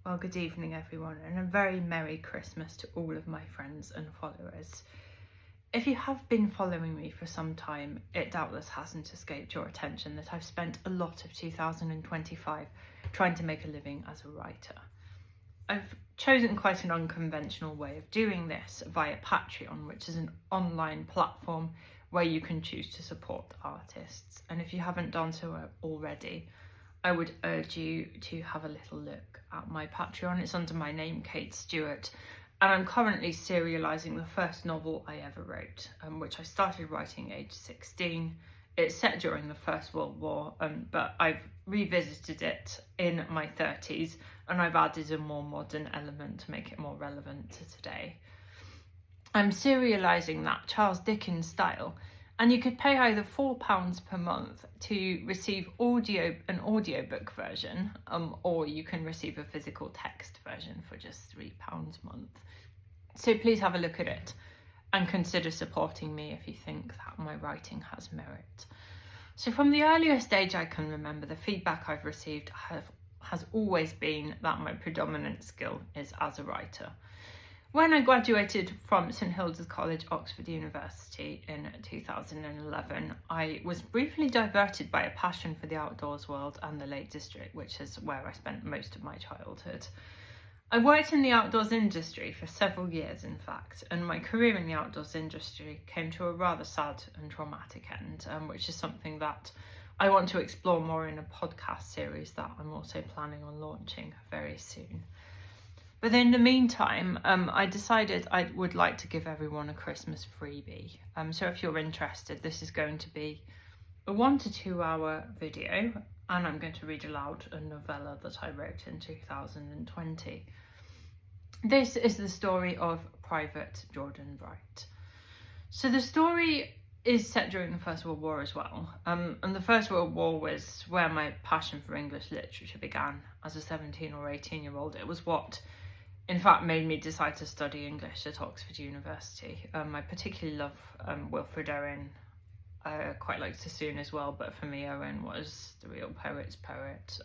Well, good evening everyone, and a very Merry Christmas to all of my friends and followers. If you have been following me for some time, it doubtless hasn't escaped your attention that I've spent a lot of 2025 trying to make a living as a writer. I've chosen quite an unconventional way of doing this via Patreon, which is an online platform where you can choose to support artists. And if you haven't done so already, I would urge you to have a little look at my Patreon. It's under my name, Kate Stewart, and I'm currently serialising the first novel I ever wrote, which I started writing age 16. It's set during the First World War, but I've revisited it in my 30s, and I've added a more modern element to make it more relevant to today. I'm serialising that Charles Dickens style, and you could pay either £4 per month to receive an audiobook version, or you can receive a physical text version for just £3 a month. So please have a look at it and consider supporting me if you think that my writing has merit. So from the earliest age I can remember, the feedback I've received has always been that my predominant skill is as a writer. When I graduated from St Hilda's College, Oxford University in 2011, I was briefly diverted by a passion for the outdoors world and the Lake District, which is where I spent most of my childhood. I worked in the outdoors industry for several years, in fact, and my career in the outdoors industry came to a rather sad and traumatic end, which is something that I want to explore more in a podcast series that I'm also planning on launching very soon. But in the meantime, I decided I would like to give everyone a Christmas freebie. So if you're interested, this is going to be a 1 to 2 hour video, and I'm going to read aloud a novella that I wrote in 2020. This is the story of Private Jordan Bright. So the story is set during the First World War as well. And the First World War was where my passion for English literature began as a 17 or 18-year-old. It was what in fact made me decide to study English at Oxford University. I particularly love Wilfred Owen. I quite like Sassoon as well, but for me Owen was the real poet's poet,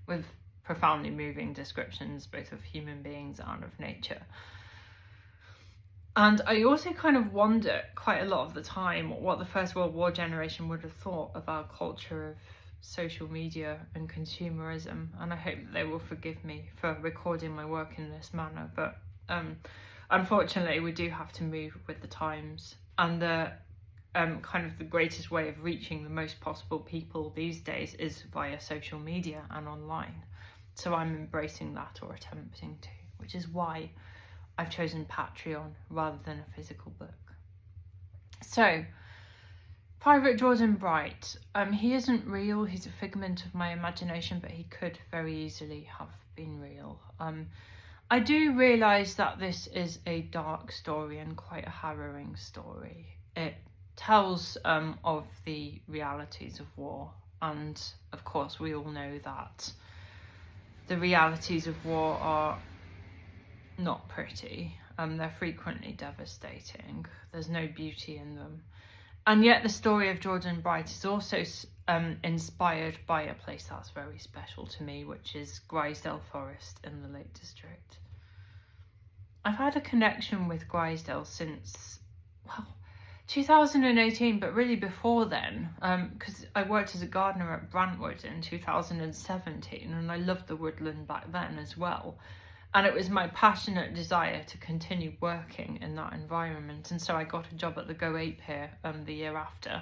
with profoundly moving descriptions both of human beings and of nature. And I also kind of wonder quite a lot of the time what the First World War generation would have thought of our culture of social media and consumerism, and I hope that they will forgive me for recording my work in this manner, but unfortunately we do have to move with the times, and the kind of the greatest way of reaching the most possible people these days is via social media and online. So I'm embracing that, or attempting to, which is why I've chosen Patreon rather than a physical book. So Private Jordan Bright, he isn't real, he's a figment of my imagination, but he could very easily have been real. I do realise that this is a dark story and quite a harrowing story. It tells of the realities of war, and of course we all know that the realities of war are not pretty. They're frequently devastating. There's no beauty in them. And yet the story of Jordan Bright is also inspired by a place that's very special to me, which is Grizedale Forest in the Lake District. I've had a connection with Grizedale since, 2018, but really before then, because I worked as a gardener at Brantwood in 2017, and I loved the woodland back then as well. And it was my passionate desire to continue working in that environment. And so I got a job at the Go Ape here the year after.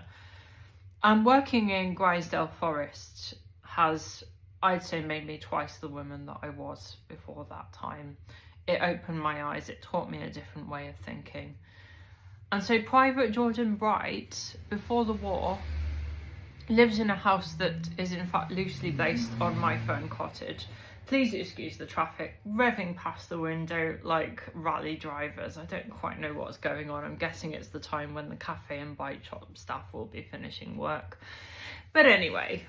And working in Grizedale Forest has, I'd say, made me twice the woman that I was before that time. It opened my eyes, it taught me a different way of thinking. And so Private Jordan Bright, before the war, lives in a house that is in fact loosely based on my fern cottage. Please excuse the traffic revving past the window like rally drivers. I don't quite know what's going on. I'm guessing it's the time when the cafe and bike shop staff will be finishing work. But anyway,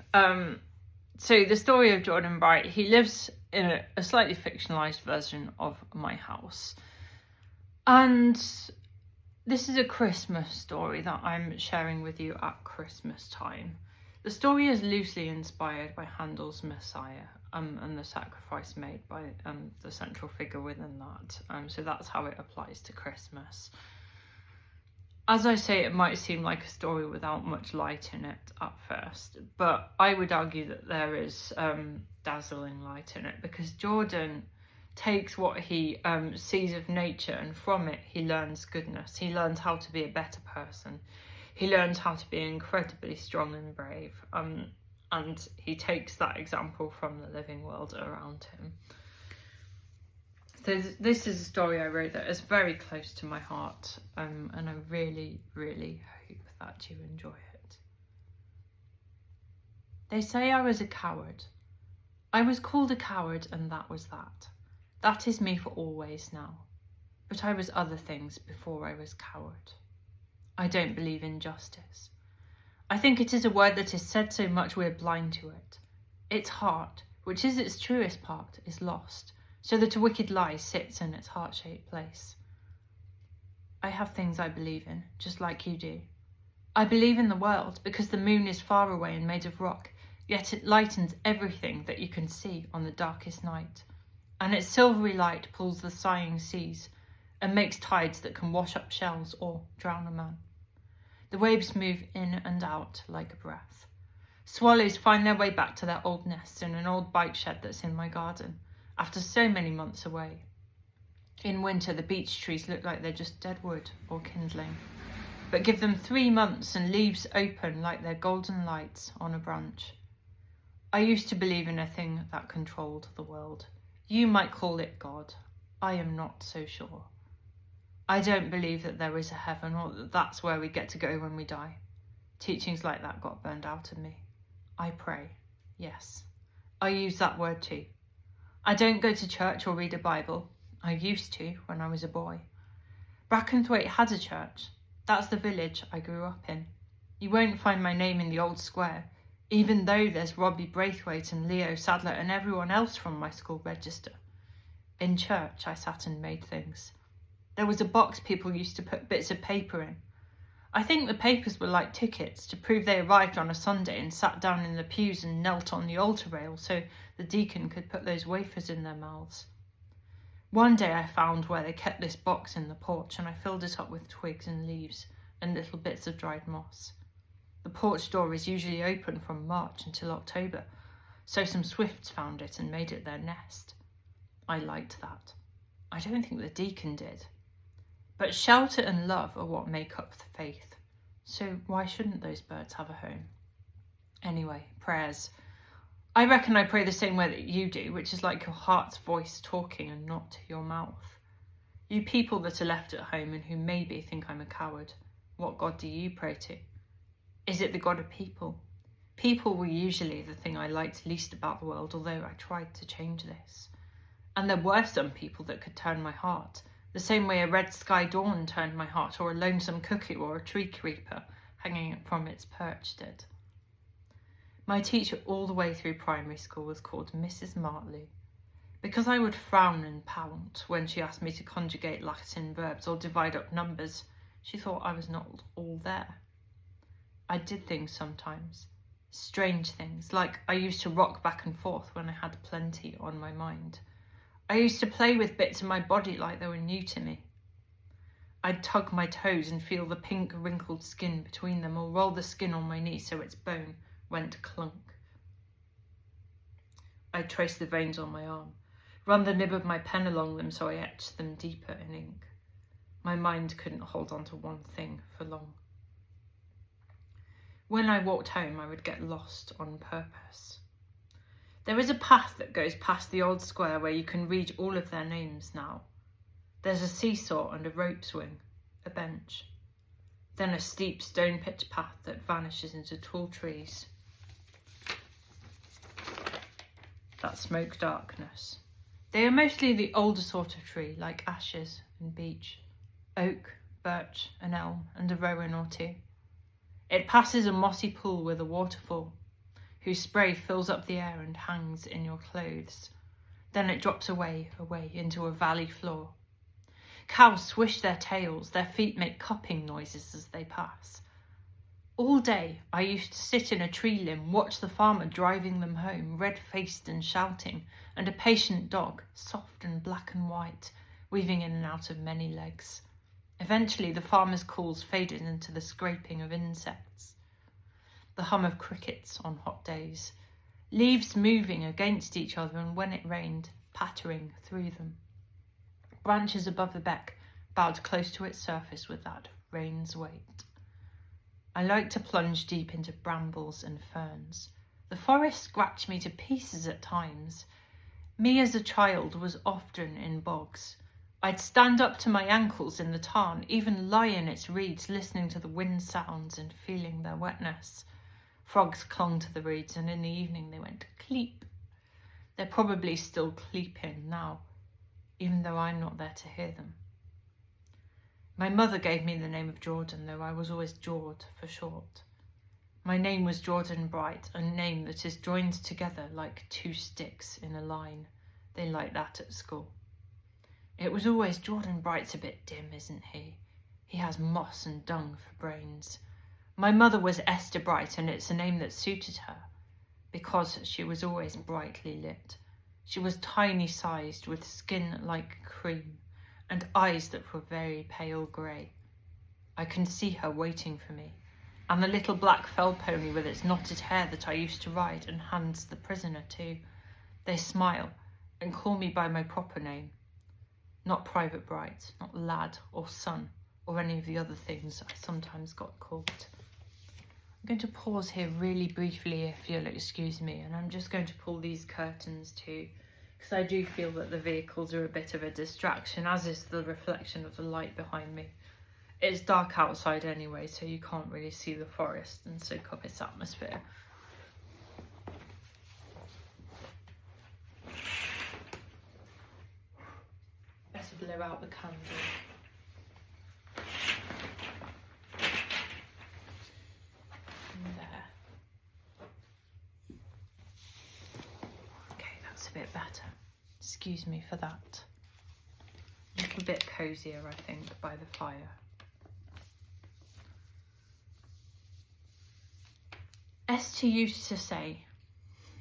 so the story of Jordan Bright, he lives in a slightly fictionalised version of my house. And this is a Christmas story that I'm sharing with you at Christmas time. The story is loosely inspired by Handel's Messiah and the sacrifice made by the central figure within that. So that's how it applies to Christmas. As I say, it might seem like a story without much light in it at first, but I would argue that there is dazzling light in it, because Jordan takes what he sees of nature, and from it he learns goodness. He learns how to be a better person. He learns how to be incredibly strong and brave, and he takes that example from the living world around him. So this is a story I wrote that is very close to my heart, and I really, really hope that you enjoy it. They say I was a coward. I was called a coward, and that was that. That is me for always now. But I was other things before I was coward. I don't believe in justice. I think it is a word that is said so much we're blind to it. Its heart, which is its truest part, is lost, so that a wicked lie sits in its heart-shaped place. I have things I believe in, just like you do. I believe in the world because the moon is far away and made of rock, yet it lightens everything that you can see on the darkest night, and its silvery light pulls the sighing seas and makes tides that can wash up shells or drown a man. The waves move in and out like a breath. Swallows find their way back to their old nests in an old bike shed that's in my garden, after so many months away. In winter, the beech trees look like they're just dead wood or kindling, but give them 3 months and leaves open like they're golden lights on a branch. I used to believe in a thing that controlled the world. You might call it God. I am not so sure. I don't believe that there is a heaven, or that that's where we get to go when we die. Teachings like that got burned out of me. I pray. Yes, I use that word too. I don't go to church or read a Bible. I used to when I was a boy. Brackenthwaite had a church. That's the village I grew up in. You won't find my name in the old square, even though there's Robbie Braithwaite and Leo Sadler and everyone else from my school register. In church, I sat and made things. There was a box people used to put bits of paper in. I think the papers were like tickets to prove they arrived on a Sunday, and sat down in the pews and knelt on the altar rail so the deacon could put those wafers in their mouths. One day I found where they kept this box in the porch, and I filled it up with twigs and leaves and little bits of dried moss. The porch door is usually open from March until October, so some swifts found it and made it their nest. I liked that. I don't think the deacon did. But shelter and love are what make up the faith, so why shouldn't those birds have a home? Anyway, prayers. I reckon I pray the same way that you do, which is like your heart's voice talking and not your mouth. You people that are left at home and who maybe think I'm a coward, what God do you pray to? Is it the God of people? People were usually the thing I liked least about the world, although I tried to change this. And there were some people that could turn my heart, the same way a red sky dawn turned my heart, or a lonesome cuckoo or a tree creeper hanging from its perch did. My teacher all the way through primary school was called Mrs. Martley, because I would frown and pout when she asked me to conjugate Latin verbs or divide up numbers. She thought I was not all there. I did things sometimes, strange things, like I used to rock back and forth when I had plenty on my mind. I used to play with bits of my body like they were new to me. I'd tug my toes and feel the pink wrinkled skin between them, or roll the skin on my knee so its bone went clunk. I'd trace the veins on my arm, run the nib of my pen along them so I etched them deeper in ink. My mind couldn't hold on to one thing for long. When I walked home, I would get lost on purpose. There is a path that goes past the old square where you can read all of their names now. There's a seesaw and a rope swing, a bench. Then a steep stone pitch path that vanishes into tall trees that smoke darkness. They are mostly the older sort of tree, like ashes and beech, oak, birch, an elm, and a rowan or two. It passes a mossy pool with a waterfall, whose spray fills up the air and hangs in your clothes. Then it drops away into a valley floor. Cows swish their tails, their feet make cupping noises as they pass. All day I used to sit in a tree limb, watch the farmer driving them home, red-faced and shouting, and a patient dog, soft and black and white, weaving in and out of many legs. Eventually the farmer's calls faded into the scraping of insects, the hum of crickets on hot days, leaves moving against each other, and when it rained, pattering through them. Branches above the beck bowed close to its surface with that rain's weight. I liked to plunge deep into brambles and ferns. The forest scratched me to pieces at times. Me as a child was often in bogs. I'd stand up to my ankles in the tarn, even lie in its reeds, listening to the wind sounds and feeling their wetness. Frogs clung to the reeds, and in the evening they went cleep. They're probably still cleeping now, even though I'm not there to hear them. My mother gave me the name of Jordan, though I was always Jord for short. My name was Jordan Bright, a name that is joined together like two sticks in a line. They like that at school. It was always, Jordan Bright's a bit dim, isn't he? He has moss and dung for brains. My mother was Esther Bright, and it's a name that suited her, because she was always brightly lit. She was tiny-sized, with skin like cream, and eyes that were very pale grey. I can see her waiting for me, and the little black fell pony with its knotted hair that I used to ride, and hands the prisoner too. They smile and call me by my proper name, not Private Bright, not lad or son, or any of the other things I sometimes got called. I'm going to pause here really briefly, if you'll excuse me, and I'm just going to pull these curtains too, because I do feel that the vehicles are a bit of a distraction, as is the reflection of the light behind me. It's dark outside anyway, so you can't really see the forest and soak up its atmosphere. Better blow out the candle. A bit better. Excuse me for that. A little bit cosier, I think, by the fire. Esther used to say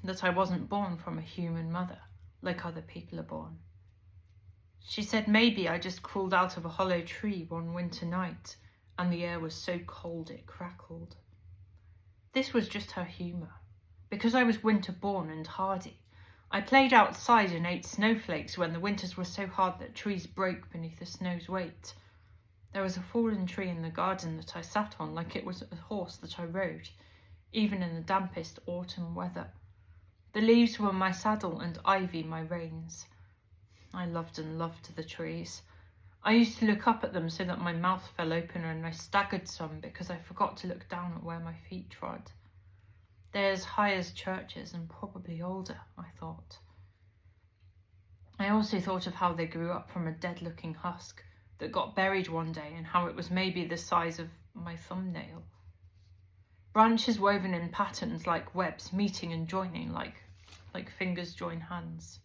that I wasn't born from a human mother, like other people are born. She said maybe I just crawled out of a hollow tree one winter night, and the air was so cold it crackled. This was just her humour, because I was winter-born and hardy. I played outside and ate snowflakes when the winters were so hard that trees broke beneath the snow's weight. There was a fallen tree in the garden that I sat on like it was a horse that I rode, even in the dampest autumn weather. The leaves were my saddle and ivy my reins. I loved and loved the trees. I used to look up at them so that my mouth fell open, and I staggered some because I forgot to look down at where my feet trod. They're as high as churches and probably older, I thought. I also thought of how they grew up from a dead-looking husk that got buried one day, and how it was maybe the size of my thumbnail. Branches woven in patterns like webs, meeting and joining like fingers join hands.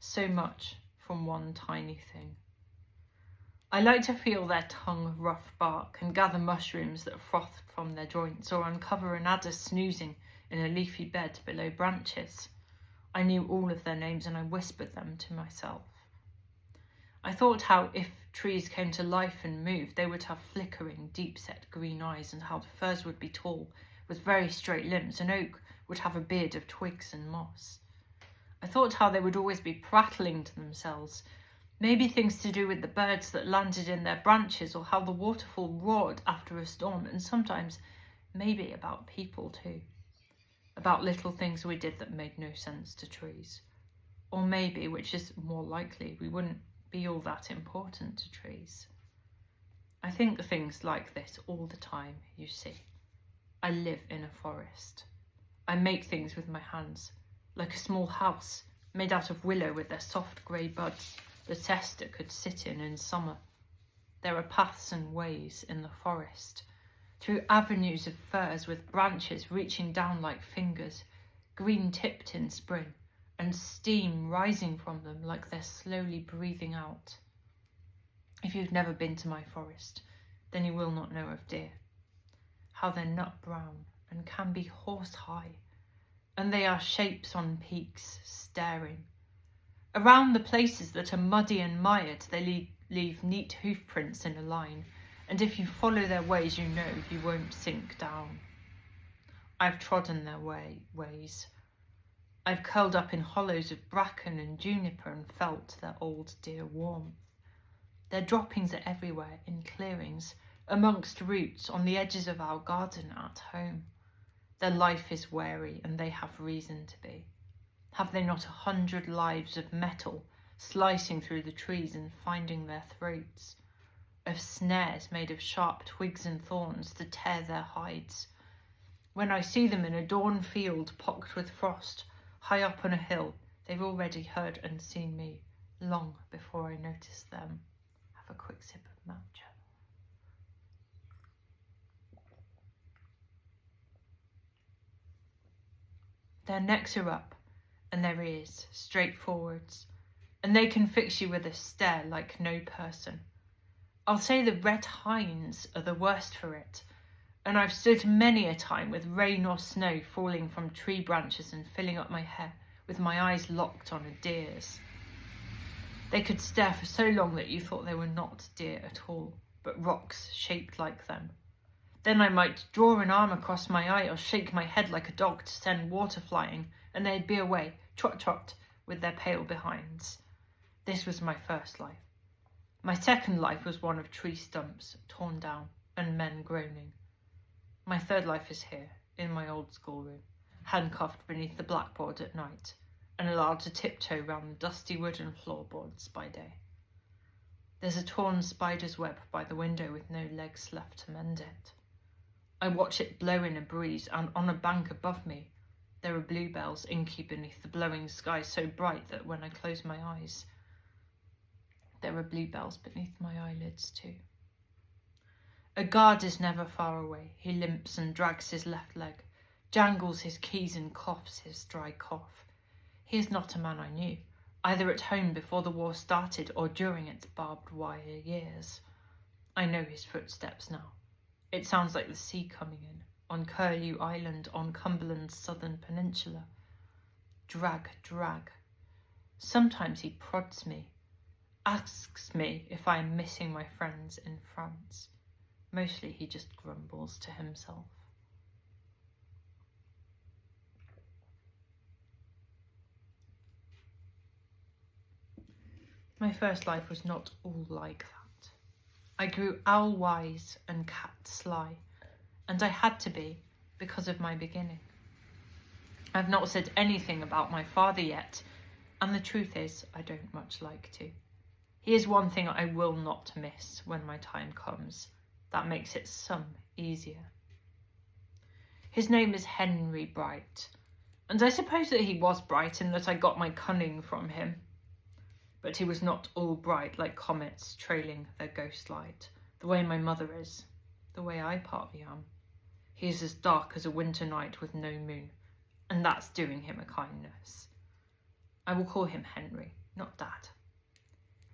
So much from one tiny thing. I like to feel their tongue of rough bark and gather mushrooms that froth from their joints, or uncover an adder snoozing in a leafy bed below branches. I knew all of their names, and I whispered them to myself. I thought how if trees came to life and moved, they would have flickering, deep-set green eyes, and how the firs would be tall, with very straight limbs, and oak would have a beard of twigs and moss. I thought how they would always be prattling to themselves, maybe things to do with the birds that landed in their branches, or how the waterfall roared after a storm, and sometimes maybe about people too. About little things we did that made no sense to trees. Or maybe, which is more likely, we wouldn't be all that important to trees. I think things like this all the time, you see. I live in a forest. I make things with my hands, like a small house made out of willow with their soft grey buds that Esther could sit in summer. There are paths and ways in the forest, through avenues of firs with branches reaching down like fingers, green-tipped in spring, and steam rising from them like they're slowly breathing out. If you've never been to my forest, then you will not know of deer. how they're nut brown and can be horse high, and they are shapes on peaks staring. Around the places that are muddy and mired, they leave neat hoof prints in a line, and if you follow their ways, you know you won't sink down. I've trodden their ways. I've curled up in hollows of bracken and juniper and felt their old dear warmth. Their droppings are everywhere, in clearings, amongst roots, on the edges of our garden at home. Their life is wary, and they have reason to be. Have they not 100 lives of metal slicing through the trees and finding their throats? Of snares made of sharp twigs and thorns to tear their hides? When I see them in a dawn field pocked with frost, high up on a hill, they've already heard and seen me, long before I notice them. Have a quick sip of matcha. Their necks are up, and their ears straight forwards, and they can fix you with a stare like no person. I'll say the red hinds are the worst for it, and I've stood many a time with rain or snow falling from tree branches and filling up my hair with my eyes locked on a deer's. They could stare for so long that you thought they were not deer at all, but rocks shaped like them. Then I might draw an arm across my eye or shake my head like a dog to send water flying, and they'd be away, trot trot, with their pale behinds. This was my first life. My second life was one of tree stumps torn down and men groaning. My third life is here, in my old schoolroom, handcuffed beneath the blackboard at night, and allowed to tiptoe round the dusty wooden floorboards by day. There's a torn spider's web by the window with no legs left to mend it. I watch it blow in a breeze, and on a bank above me, there are bluebells inky beneath the blowing sky so bright that when I close my eyes, there are bluebells beneath my eyelids too. A guard is never far away. He limps and drags his left leg, jangles his keys and coughs his dry cough. He is not a man I knew, either at home before the war started or during its barbed wire years. I know his footsteps now. It sounds like the sea coming in, on Curlew Island, on Cumberland's southern peninsula. Drag, drag. Sometimes he prods me, asks me if I am missing my friends in France. Mostly he just grumbles to himself. My first life was not all like that. I grew owl-wise and cat-sly, and I had to be because of my beginning. I've not said anything about my father yet, and the truth is I don't much like to. He is one thing I will not miss when my time comes. That makes it some easier. His name is Henry Bright, and I suppose that he was bright in that I got my cunning from him. But he was not all bright like comets trailing their ghost light, the way my mother is, the way I partly am. He is as dark as a winter night with no moon, and that's doing him a kindness. I will call him Henry, not Dad.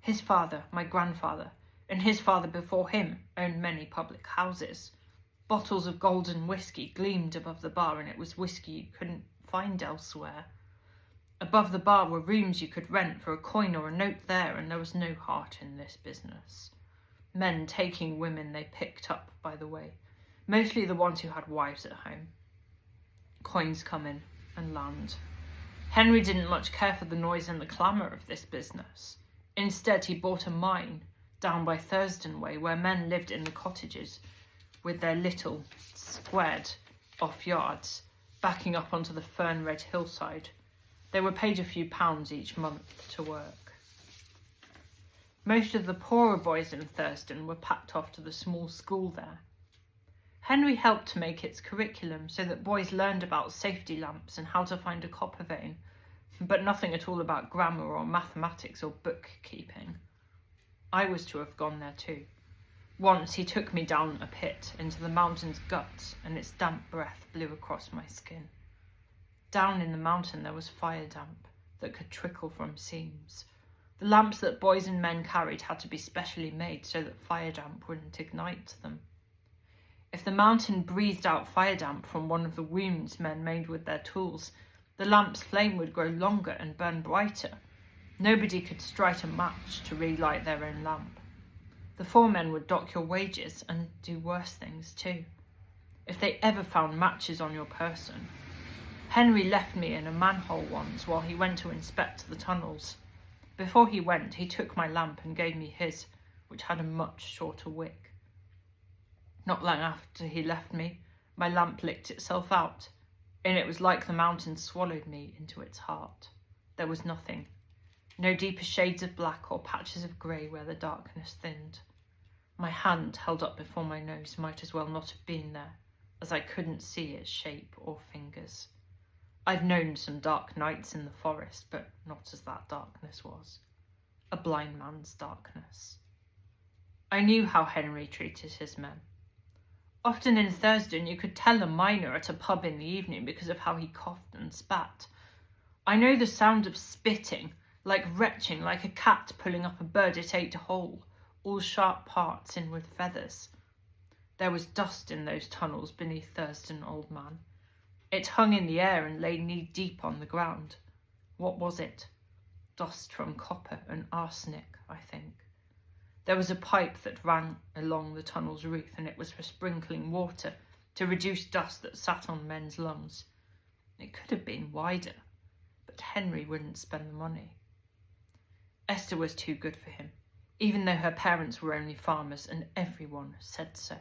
His father, my grandfather, and his father before him owned many public houses. Bottles of golden whiskey gleamed above the bar, and it was whiskey you couldn't find elsewhere. Above the bar were rooms you could rent for a coin or a note there, and there was no heart in this business. Men taking women they picked up by the way, mostly the ones who had wives at home. Coins come in and land. Henry didn't much care for the noise and the clamour of this business. Instead, he bought a mine down by Thurston Way, where men lived in the cottages with their little, squared off yards, backing up onto the fern-red hillside. They were paid a few pounds each month to work. Most of the poorer boys in Thurston were packed off to the small school there. Henry helped to make its curriculum so that boys learned about safety lamps and how to find a copper vein, but nothing at all about grammar or mathematics or bookkeeping. I was to have gone there too. Once he took me down a pit into the mountain's guts, and its damp breath blew across my skin. Down in the mountain there was fire damp that could trickle from seams. The lamps that boys and men carried had to be specially made so that fire damp wouldn't ignite them. If the mountain breathed out fire damp from one of the wounds men made with their tools, the lamp's flame would grow longer and burn brighter. Nobody could strike a match to relight their own lamp. The foremen would dock your wages and do worse things too, if they ever found matches on your person. Henry left me in a manhole once while he went to inspect the tunnels. Before he went, he took my lamp and gave me his, which had a much shorter wick. Not long after he left me, my lamp licked itself out, and it was like the mountain swallowed me into its heart. There was nothing, no deeper shades of black or patches of grey where the darkness thinned. My hand held up before my nose might as well not have been there, as I couldn't see its shape or fingers. I'd known some dark nights in the forest, but not as that darkness was. A blind man's darkness. I knew how Henry treated his men. Often in Thurston you could tell a miner at a pub in the evening because of how he coughed and spat. I know the sound of spitting, like retching, like a cat pulling up a bird it ate whole, all sharp parts in with feathers. There was dust in those tunnels beneath Thurston, old man. It hung in the air and lay knee-deep on the ground. What was it? Dust from copper and arsenic, I think. There was a pipe that ran along the tunnel's roof, and it was for sprinkling water to reduce dust that sat on men's lungs. It could have been wider, but Henry wouldn't spend the money. Esther was too good for him, even though her parents were only farmers, and everyone said so.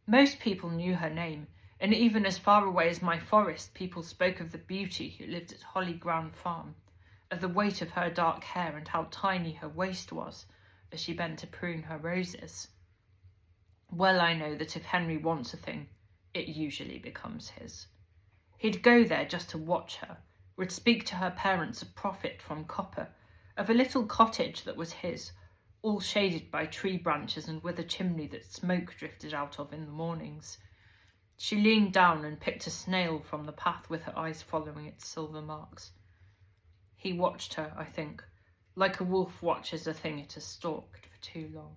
Most people knew her name, and even as far away as my forest, people spoke of the beauty who lived at Holly Ground Farm, of the weight of her dark hair and how tiny her waist was as she bent to prune her roses. Well, I know that if Henry wants a thing, it usually becomes his. He'd go there just to watch her, would speak to her parents of profit from copper, of a little cottage that was his, all shaded by tree branches and with a chimney that smoke drifted out of in the mornings. She leaned down and picked a snail from the path with her eyes following its silver marks. He watched her, I think, like a wolf watches a thing it has stalked for too long.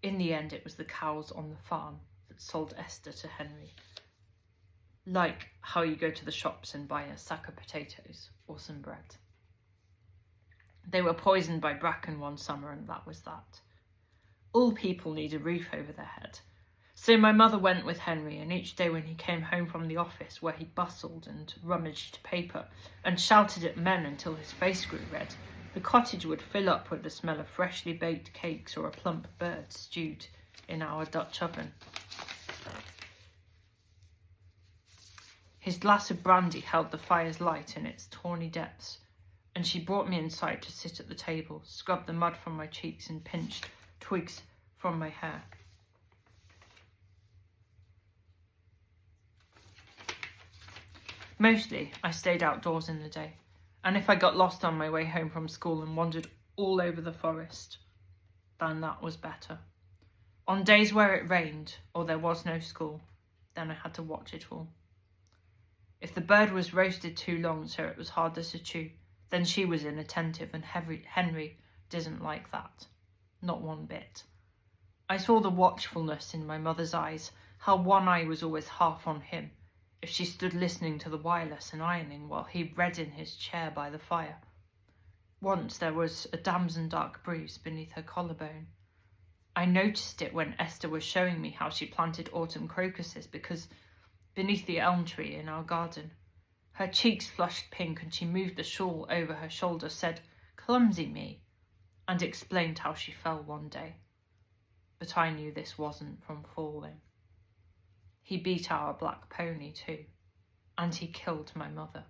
In the end, it was the cows on the farm that sold Esther to Henry. Like how you go to the shops and buy a sack of potatoes or some bread. They were poisoned by bracken one summer, and that was that. All people need a roof over their head. So my mother went with Henry, and each day when he came home from the office, where he bustled and rummaged paper and shouted at men until his face grew red, the cottage would fill up with the smell of freshly baked cakes or a plump bird stewed in our Dutch oven. His glass of brandy held the fire's light in its tawny depths, and she brought me inside to sit at the table, scrubbed the mud from my cheeks and pinched twigs from my hair. Mostly, I stayed outdoors in the day, and if I got lost on my way home from school and wandered all over the forest, then that was better. On days where it rained or there was no school, then I had to watch it all. If the bird was roasted too long so it was harder to chew, then she was inattentive, and Henry didn't like that. Not one bit. I saw the watchfulness in my mother's eyes, how one eye was always half on him, if she stood listening to the wireless and ironing while he read in his chair by the fire. Once there was a damson dark bruise beneath her collarbone. I noticed it when Esther was showing me how she planted autumn crocuses, because beneath the elm tree in our garden, her cheeks flushed pink, and she moved the shawl over her shoulder, said, "Clumsy me," and explained how she fell one day. But I knew this wasn't from falling. He beat our black pony too, and he killed my mother.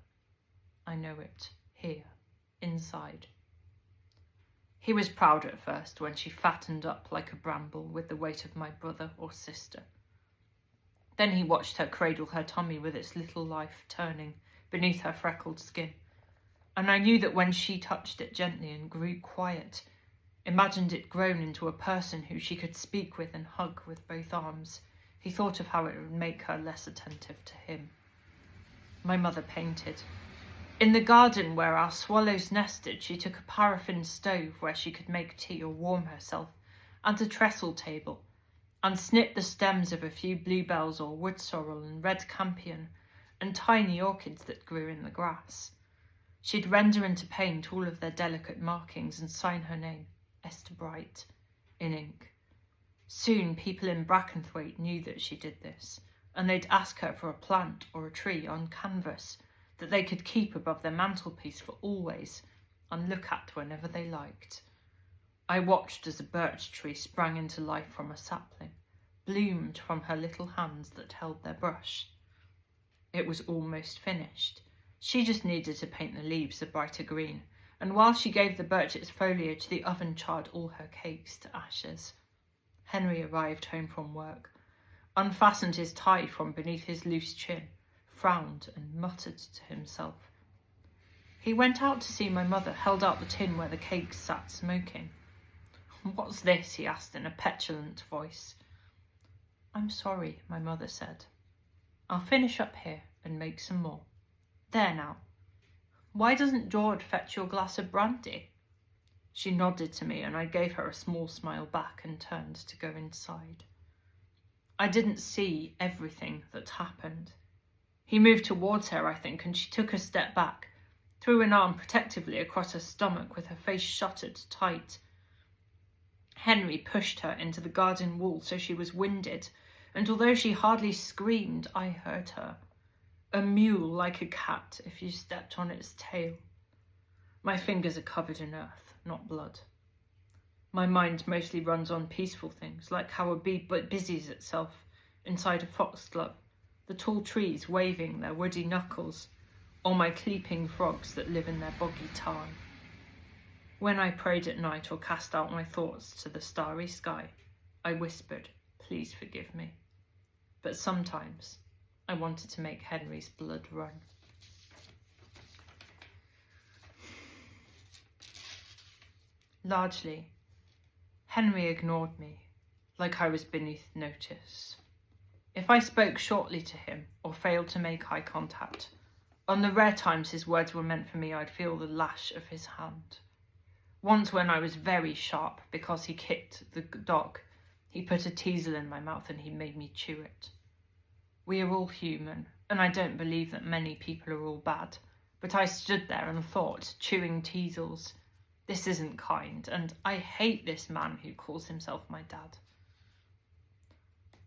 I know it, here, inside. He was proud at first when she fattened up like a bramble with the weight of my brother or sister. Then he watched her cradle her tummy with its little life turning beneath her freckled skin, and I knew that when she touched it gently and grew quiet, imagined it grown into a person who she could speak with and hug with both arms, he thought of how it would make her less attentive to him. My mother painted. In the garden where our swallows nested, she took a paraffin stove where she could make tea or warm herself, and a trestle table, and snipped the stems of a few bluebells or wood sorrel and red campion and tiny orchids that grew in the grass. She'd render into paint all of their delicate markings and sign her name, Esther Bright, in ink. Soon people in Brackenthwaite knew that she did this, and they'd ask her for a plant or a tree on canvas that they could keep above their mantelpiece for always and look at whenever they liked. I watched as a birch tree sprang into life from a sapling, bloomed from her little hands that held their brush. It was almost finished. She just needed to paint the leaves a brighter green, and while she gave the birch its foliage, the oven charred all her cakes to ashes. Henry arrived home from work, unfastened his tie from beneath his loose chin, frowned and muttered to himself. He went out to see my mother, held out the tin where the cakes sat smoking. "What's this?" he asked in a petulant voice. "I'm sorry," my mother said. "I'll finish up here and make some more. There now. Why doesn't George fetch your glass of brandy?" She nodded to me and I gave her a small smile back and turned to go inside. I didn't see everything that happened. He moved towards her, I think, and she took a step back, threw an arm protectively across her stomach with her face shuttered tight. Henry pushed her into the garden wall so she was winded, and although she hardly screamed, I heard her. A mule like a cat if you stepped on its tail. My fingers are covered in earth, not blood. My mind mostly runs on peaceful things, like how a bee busies itself inside a foxglove, the tall trees waving their woody knuckles, or my cleaping frogs that live in their boggy tarn. When I prayed at night or cast out my thoughts to the starry sky, I whispered, "Please forgive me." But sometimes I wanted to make Henry's blood run. Largely, Henry ignored me, like I was beneath notice. If I spoke shortly to him or failed to make eye contact, on the rare times his words were meant for me, I'd feel the lash of his hand. Once when I was very sharp because he kicked the dog, he put a teasel in my mouth and he made me chew it. We are all human, and I don't believe that many people are all bad, but I stood there and thought, chewing teasels, this isn't kind, and I hate this man who calls himself my dad.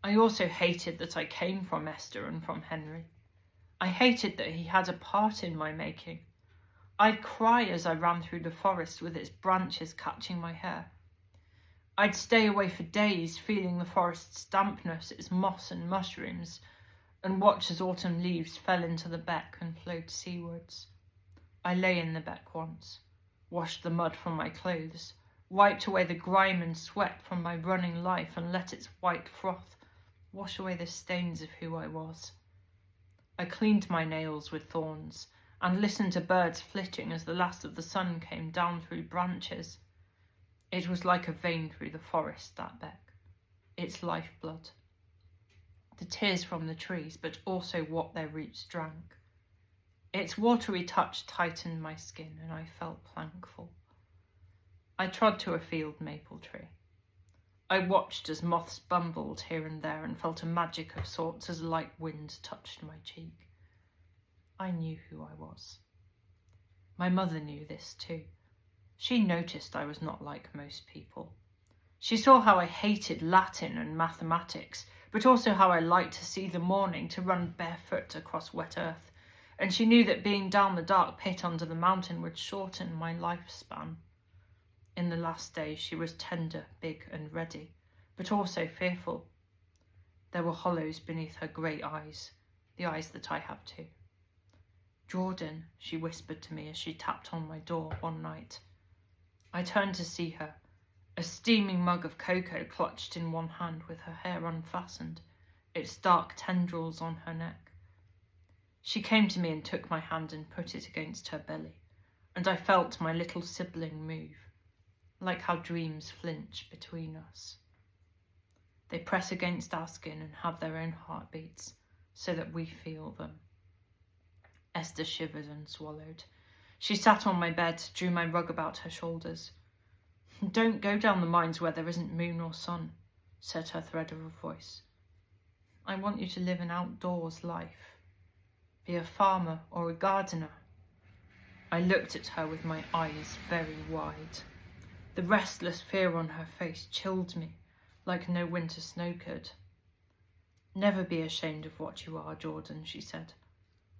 I also hated that I came from Esther and from Henry. I hated that he had a part in my making. I'd cry as I ran through the forest with its branches catching my hair. I'd stay away for days, feeling the forest's dampness, its moss and mushrooms, and watch as autumn leaves fell into the beck and flowed seawards. I lay in the beck once, washed the mud from my clothes, wiped away the grime and sweat from my running life and let its white froth wash away the stains of who I was. I cleaned my nails with thorns and listened to birds flitting as the last of the sun came down through branches. It was like a vein through the forest, that beck, its lifeblood. The tears from the trees, but also what their roots drank. Its watery touch tightened my skin and I felt thankful. I trod to a field maple tree. I watched as moths bumbled here and there and felt a magic of sorts as a light wind touched my cheek. I knew who I was. My mother knew this too. She noticed I was not like most people. She saw how I hated Latin and mathematics, but also how I liked to see the morning, to run barefoot across wet earth, and she knew that being down the dark pit under the mountain would shorten my lifespan. In the last days she was tender, big and ready, but also fearful. There were hollows beneath her grey eyes, the eyes that I have too. "Jordan," she whispered to me as she tapped on my door one night. I turned to see her, a steaming mug of cocoa clutched in one hand with her hair unfastened, its dark tendrils on her neck. She came to me and took my hand and put it against her belly, and I felt my little sibling move, like how dreams flinch between us. They press against our skin and have their own heartbeats, so that we feel them. Esther shivered and swallowed. She sat on my bed, drew my rug about her shoulders. "Don't go down the mines where there isn't moon or sun. said her thread of a voice. I want you to live an outdoors life. Be a farmer or a gardener. I looked at her with my eyes very wide. The restless fear on her face chilled me like no winter snow could. Never be ashamed of what you are, Jordan, she said.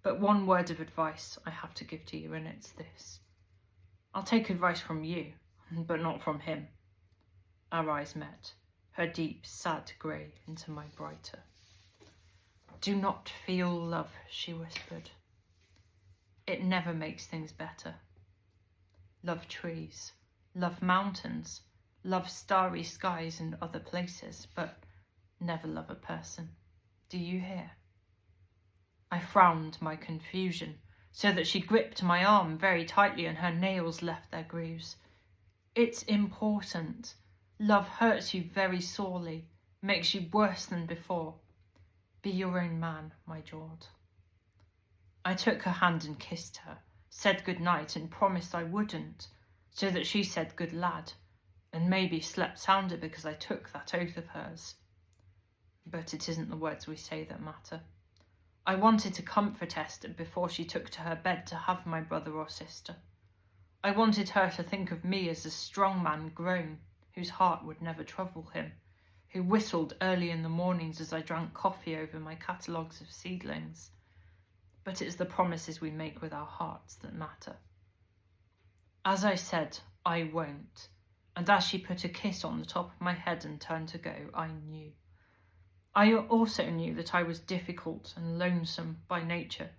But one word of advice I have to give to you, and it's this. I'll take advice from you, but not from him. Our eyes met, her deep, sad grey into my brighter. Do not feel love, she whispered. It never makes things better. Love trees, love mountains, love starry skies and other places, but never love a person. Do you hear? I frowned my confusion, so that she gripped my arm very tightly and her nails left their grooves. It's important. Love hurts you very sorely, makes you worse than before. Be your own man, my Jord. I took her hand and kissed her, said good night and promised I wouldn't, so that she said good lad, and maybe slept sounder because I took that oath of hers. But it isn't the words we say that matter. I wanted to comfort Esther before she took to her bed to have my brother or sister. I wanted her to think of me as a strong man grown, whose heart would never trouble him, who whistled early in the mornings as I drank coffee over my catalogues of seedlings. But it's the promises we make with our hearts that matter. As I said, I won't, and as she put a kiss on the top of my head and turned to go, I knew. I also knew that I was difficult and lonesome by nature,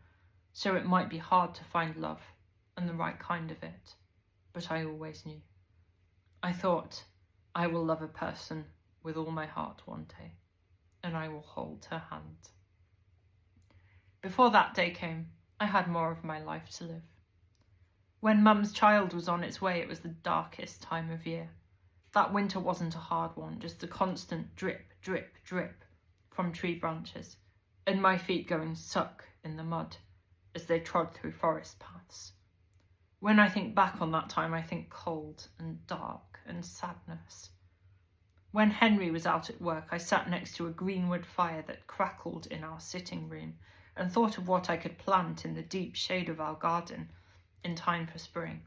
so it might be hard to find love and the right kind of it, but I always knew. I thought, I will love a person with all my heart one day, and I will hold her hand. Before that day came, I had more of my life to live. When Mum's child was on its way, it was the darkest time of year. That winter wasn't a hard one, just a constant drip, drip, drip from tree branches, and my feet going suck in the mud as they trod through forest paths. When I think back on that time, I think cold and dark and sadness. When Henry was out at work, I sat next to a greenwood fire that crackled in our sitting room and thought of what I could plant in the deep shade of our garden in time for spring.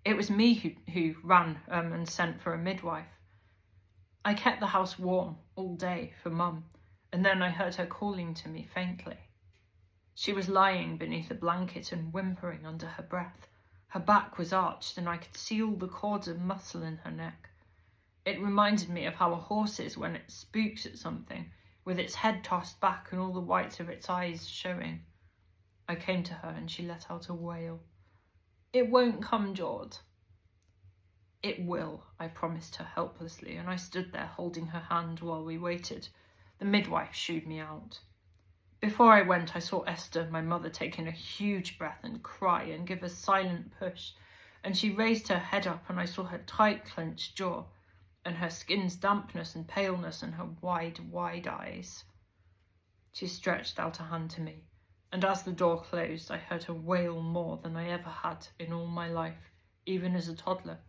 It was me who ran and sent for a midwife. I kept the house warm all day for Mum, and then I heard her calling to me faintly. She was lying beneath a blanket and whimpering under her breath. Her back was arched and I could see all the cords of muscle in her neck. It reminded me of how a horse is when it spooks at something, with its head tossed back and all the whites of its eyes showing. I came to her and she let out a wail. It won't come, Jord. It will, I promised her helplessly, and I stood there holding her hand while we waited. The midwife shooed me out. Before I went, I saw Esther, my mother, take in a huge breath and cry and give a silent push, and she raised her head up and I saw her tight clenched jaw and her skin's dampness and paleness and her wide, wide eyes. She stretched out a hand to me, and as the door closed, I heard her wail more than I ever had in all my life, even as a toddler.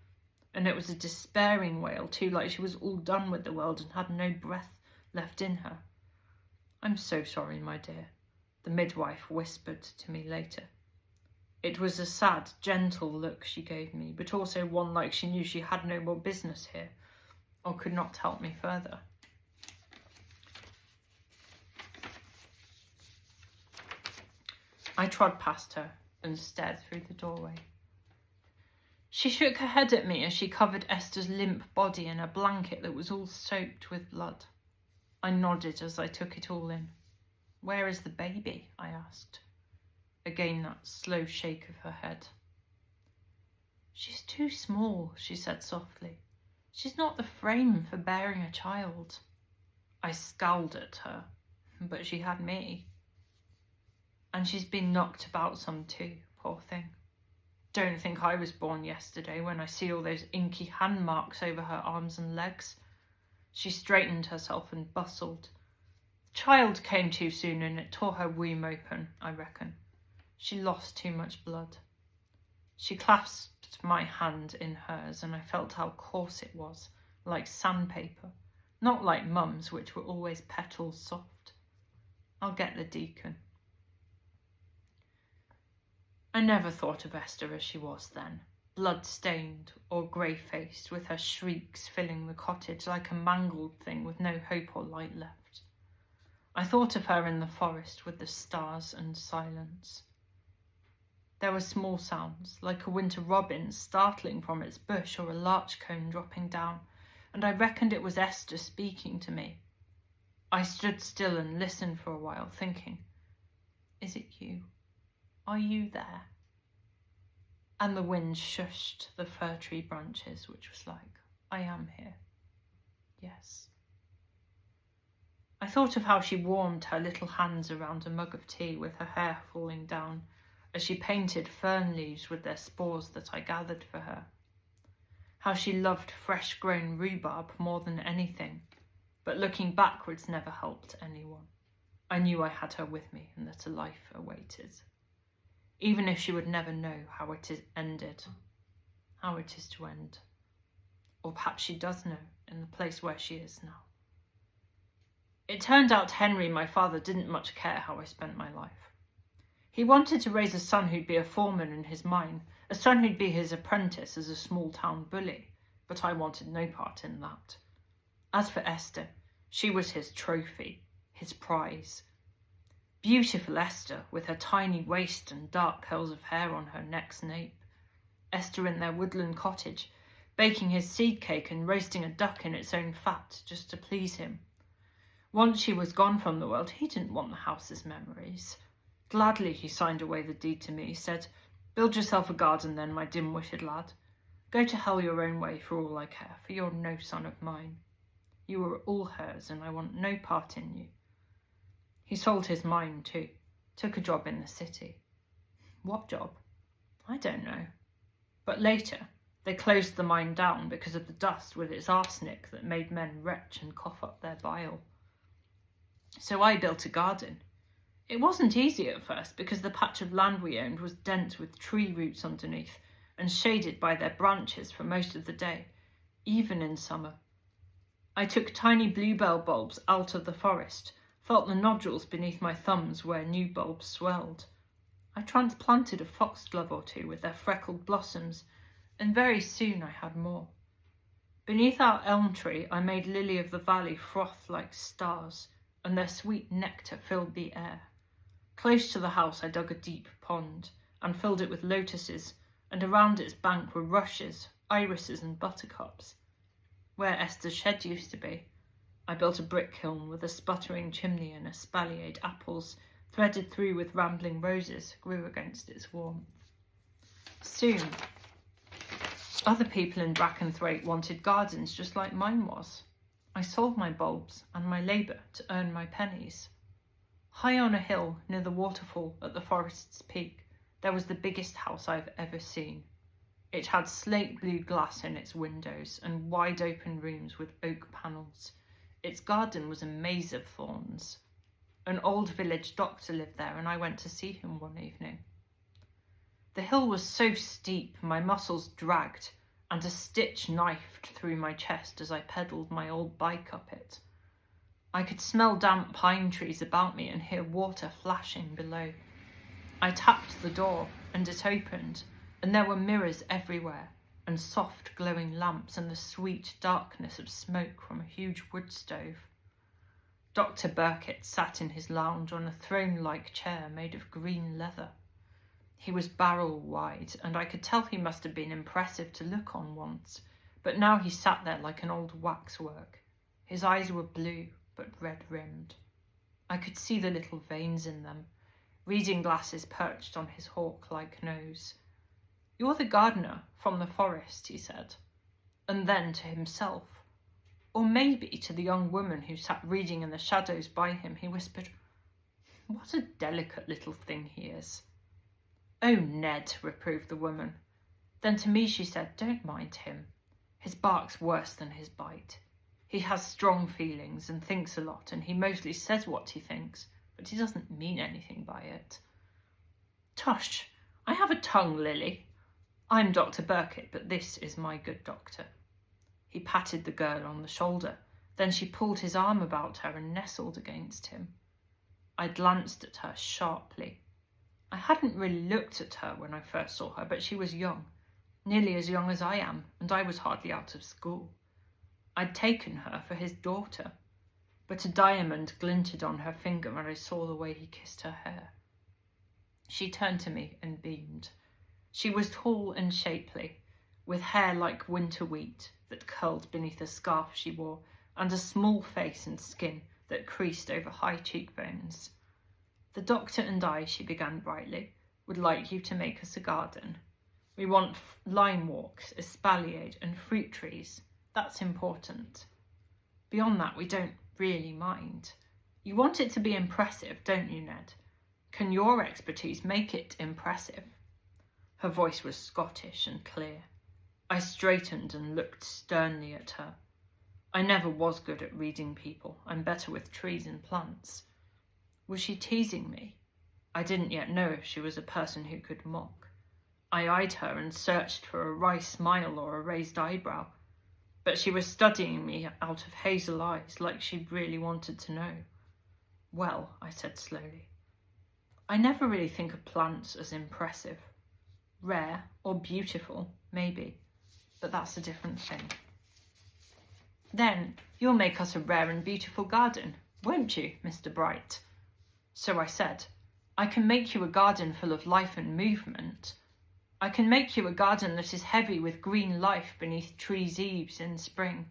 And it was a despairing wail too, like she was all done with the world and had no breath left in her. I'm so sorry, my dear, the midwife whispered to me later. It was a sad, gentle look she gave me, but also one like she knew she had no more business here, or could not help me further. I trod past her and stared through the doorway. She shook her head at me as she covered Esther's limp body in a blanket that was all soaked with blood. I nodded as I took it all in. Where is the baby? I asked. Again that slow shake of her head. She's too small, she said softly. She's not the frame for bearing a child. I scowled at her, but she had me. And she's been knocked about some too, poor thing. Don't think I was born yesterday when I see all those inky hand marks over her arms and legs. She straightened herself and bustled. The child came too soon and it tore her womb open, I reckon. She lost too much blood. She clasped my hand in hers and I felt how coarse it was, like sandpaper, not like Mum's, which were always petals soft. I'll get the deacon. I never thought of Esther as she was then, blood-stained or grey-faced, with her shrieks filling the cottage like a mangled thing with no hope or light left. I thought of her in the forest with the stars and silence. There were small sounds, like a winter robin startling from its bush or a larch cone dropping down, and I reckoned it was Esther speaking to me. I stood still and listened for a while, thinking, is it you? Are you there? And the wind shushed the fir tree branches, which was like, I am here. Yes. I thought of how she warmed her little hands around a mug of tea with her hair falling down, as she painted fern leaves with their spores that I gathered for her. How she loved fresh-grown rhubarb more than anything, but looking backwards never helped anyone. I knew I had her with me and that a life awaited. Even if she would never know how it is ended, how it is to end. Or perhaps she does know in the place where she is now. It turned out Henry, my father, didn't much care how I spent my life. He wanted to raise a son who'd be a foreman in his mine, a son who'd be his apprentice as a small-town bully, but I wanted no part in that. As for Esther, she was his trophy, his prize. Beautiful Esther, with her tiny waist and dark curls of hair on her neck's nape. Esther in their woodland cottage, baking his seed cake and roasting a duck in its own fat just to please him. Once she was gone from the world, he didn't want the house's memories. Gladly he signed away the deed to me, said, build yourself a garden then, my dim-witted lad. Go to hell your own way for all I care, for you're no son of mine. You are all hers, and I want no part in you. He sold his mine too, took a job in the city. What job? I don't know. But later, they closed the mine down because of the dust with its arsenic that made men retch and cough up their bile. So I built a garden. It wasn't easy at first because the patch of land we owned was dense with tree roots underneath and shaded by their branches for most of the day, even in summer. I took tiny bluebell bulbs out of the forest, felt the nodules beneath my thumbs where new bulbs swelled. I transplanted a foxglove or two with their freckled blossoms, and very soon I had more. Beneath our elm tree I made lily of the valley froth like stars, and their sweet nectar filled the air. Close to the house I dug a deep pond and filled it with lotuses, and around its bank were rushes, irises and buttercups. Where Esther's shed used to be, I built a brick kiln with a sputtering chimney and espaliered apples, threaded through with rambling roses, grew against its warmth. Soon, other people in Brackenthwaite wanted gardens just like mine was. I sold my bulbs and my labour to earn my pennies. High on a hill near the waterfall at the forest's peak, there was the biggest house I've ever seen. It had slate blue glass in its windows and wide open rooms with oak panels. Its garden was a maze of thorns. An old village doctor lived there and I went to see him one evening. The hill was so steep my muscles dragged and a stitch knifed through my chest as I pedalled my old bike up it. I could smell damp pine trees about me and hear water flashing below. I tapped the door and it opened, and there were mirrors everywhere and soft glowing lamps and the sweet darkness of smoke from a huge wood stove. Dr. Burkitt sat in his lounge on a throne-like chair made of green leather. He was barrel-wide, and I could tell he must have been impressive to look on once, but now he sat there like an old waxwork. His eyes were blue, but red-rimmed. I could see the little veins in them, reading glasses perched on his hawk-like nose. "You're the gardener from the forest," he said, and then to himself, or maybe to the young woman who sat reading in the shadows by him, he whispered, "What a delicate little thing he is." "Oh, Ned," reproved the woman. Then to me she said, "Don't mind him. His bark's worse than his bite. He has strong feelings and thinks a lot, and he mostly says what he thinks, but he doesn't mean anything by it." "Tush, I have a tongue, Lily. I'm Dr. Burkitt, but this is my good doctor." He patted the girl on the shoulder. Then she pulled his arm about her and nestled against him. I glanced at her sharply. I hadn't really looked at her when I first saw her, but she was young, nearly as young as I am, and I was hardly out of school. I'd taken her for his daughter, but a diamond glinted on her finger and I saw the way he kissed her hair. She turned to me and beamed. She was tall and shapely, with hair like winter wheat that curled beneath a scarf she wore, and a small face and skin that creased over high cheekbones. The doctor and I, she began brightly, would like you to make us a garden. We want lime walks, espalier and fruit trees. That's important. Beyond that, we don't really mind. You want it to be impressive, don't you, Ned? Can your expertise make it impressive? Her voice was Scottish and clear. I straightened and looked sternly at her. I never was good at reading people. I'm better with trees and plants. Was she teasing me? I didn't yet know if she was a person who could mock. I eyed her and searched for a wry smile or a raised eyebrow, but she was studying me out of hazel eyes like she really wanted to know. Well, I said slowly, I never really think of plants as impressive. Rare or beautiful, maybe, but that's a different thing. Then you'll make us a rare and beautiful garden, won't you, Mr. Bright? So I said, I can make you a garden full of life and movement. I can make you a garden that is heavy with green life beneath trees' eaves in spring.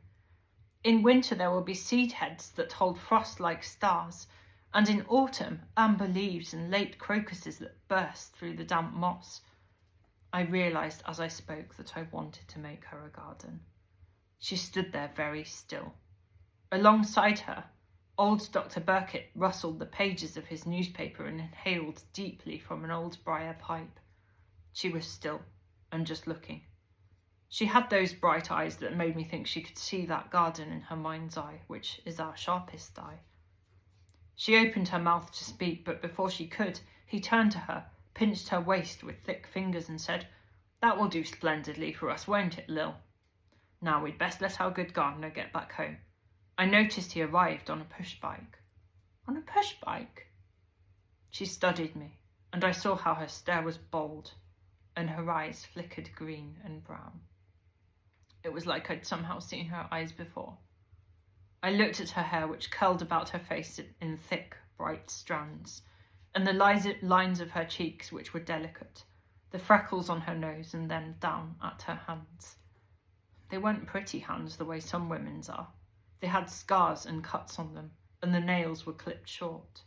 In winter there will be seed heads that hold frost like stars, and in autumn amber leaves and late crocuses that burst through the damp moss. I realised as I spoke that I wanted to make her a garden. She stood there very still. Alongside her, old Dr. Burkitt rustled the pages of his newspaper and inhaled deeply from an old briar pipe. She was still and just looking. She had those bright eyes that made me think she could see that garden in her mind's eye, which is our sharpest eye. She opened her mouth to speak, but before she could, he turned to her, pinched her waist with thick fingers and said, That will do splendidly for us, won't it, Lil? Now we'd best let our good gardener get back home. I noticed he arrived on a push-bike. On a push-bike? She studied me, and I saw how her stare was bold, and her eyes flickered green and brown. It was like I'd somehow seen her eyes before. I looked at her hair, which curled about her face in thick, bright strands, and the lines of her cheeks, which were delicate, the freckles on her nose, and then down at her hands. They weren't pretty hands the way some women's are. They had scars and cuts on them, and the nails were clipped short.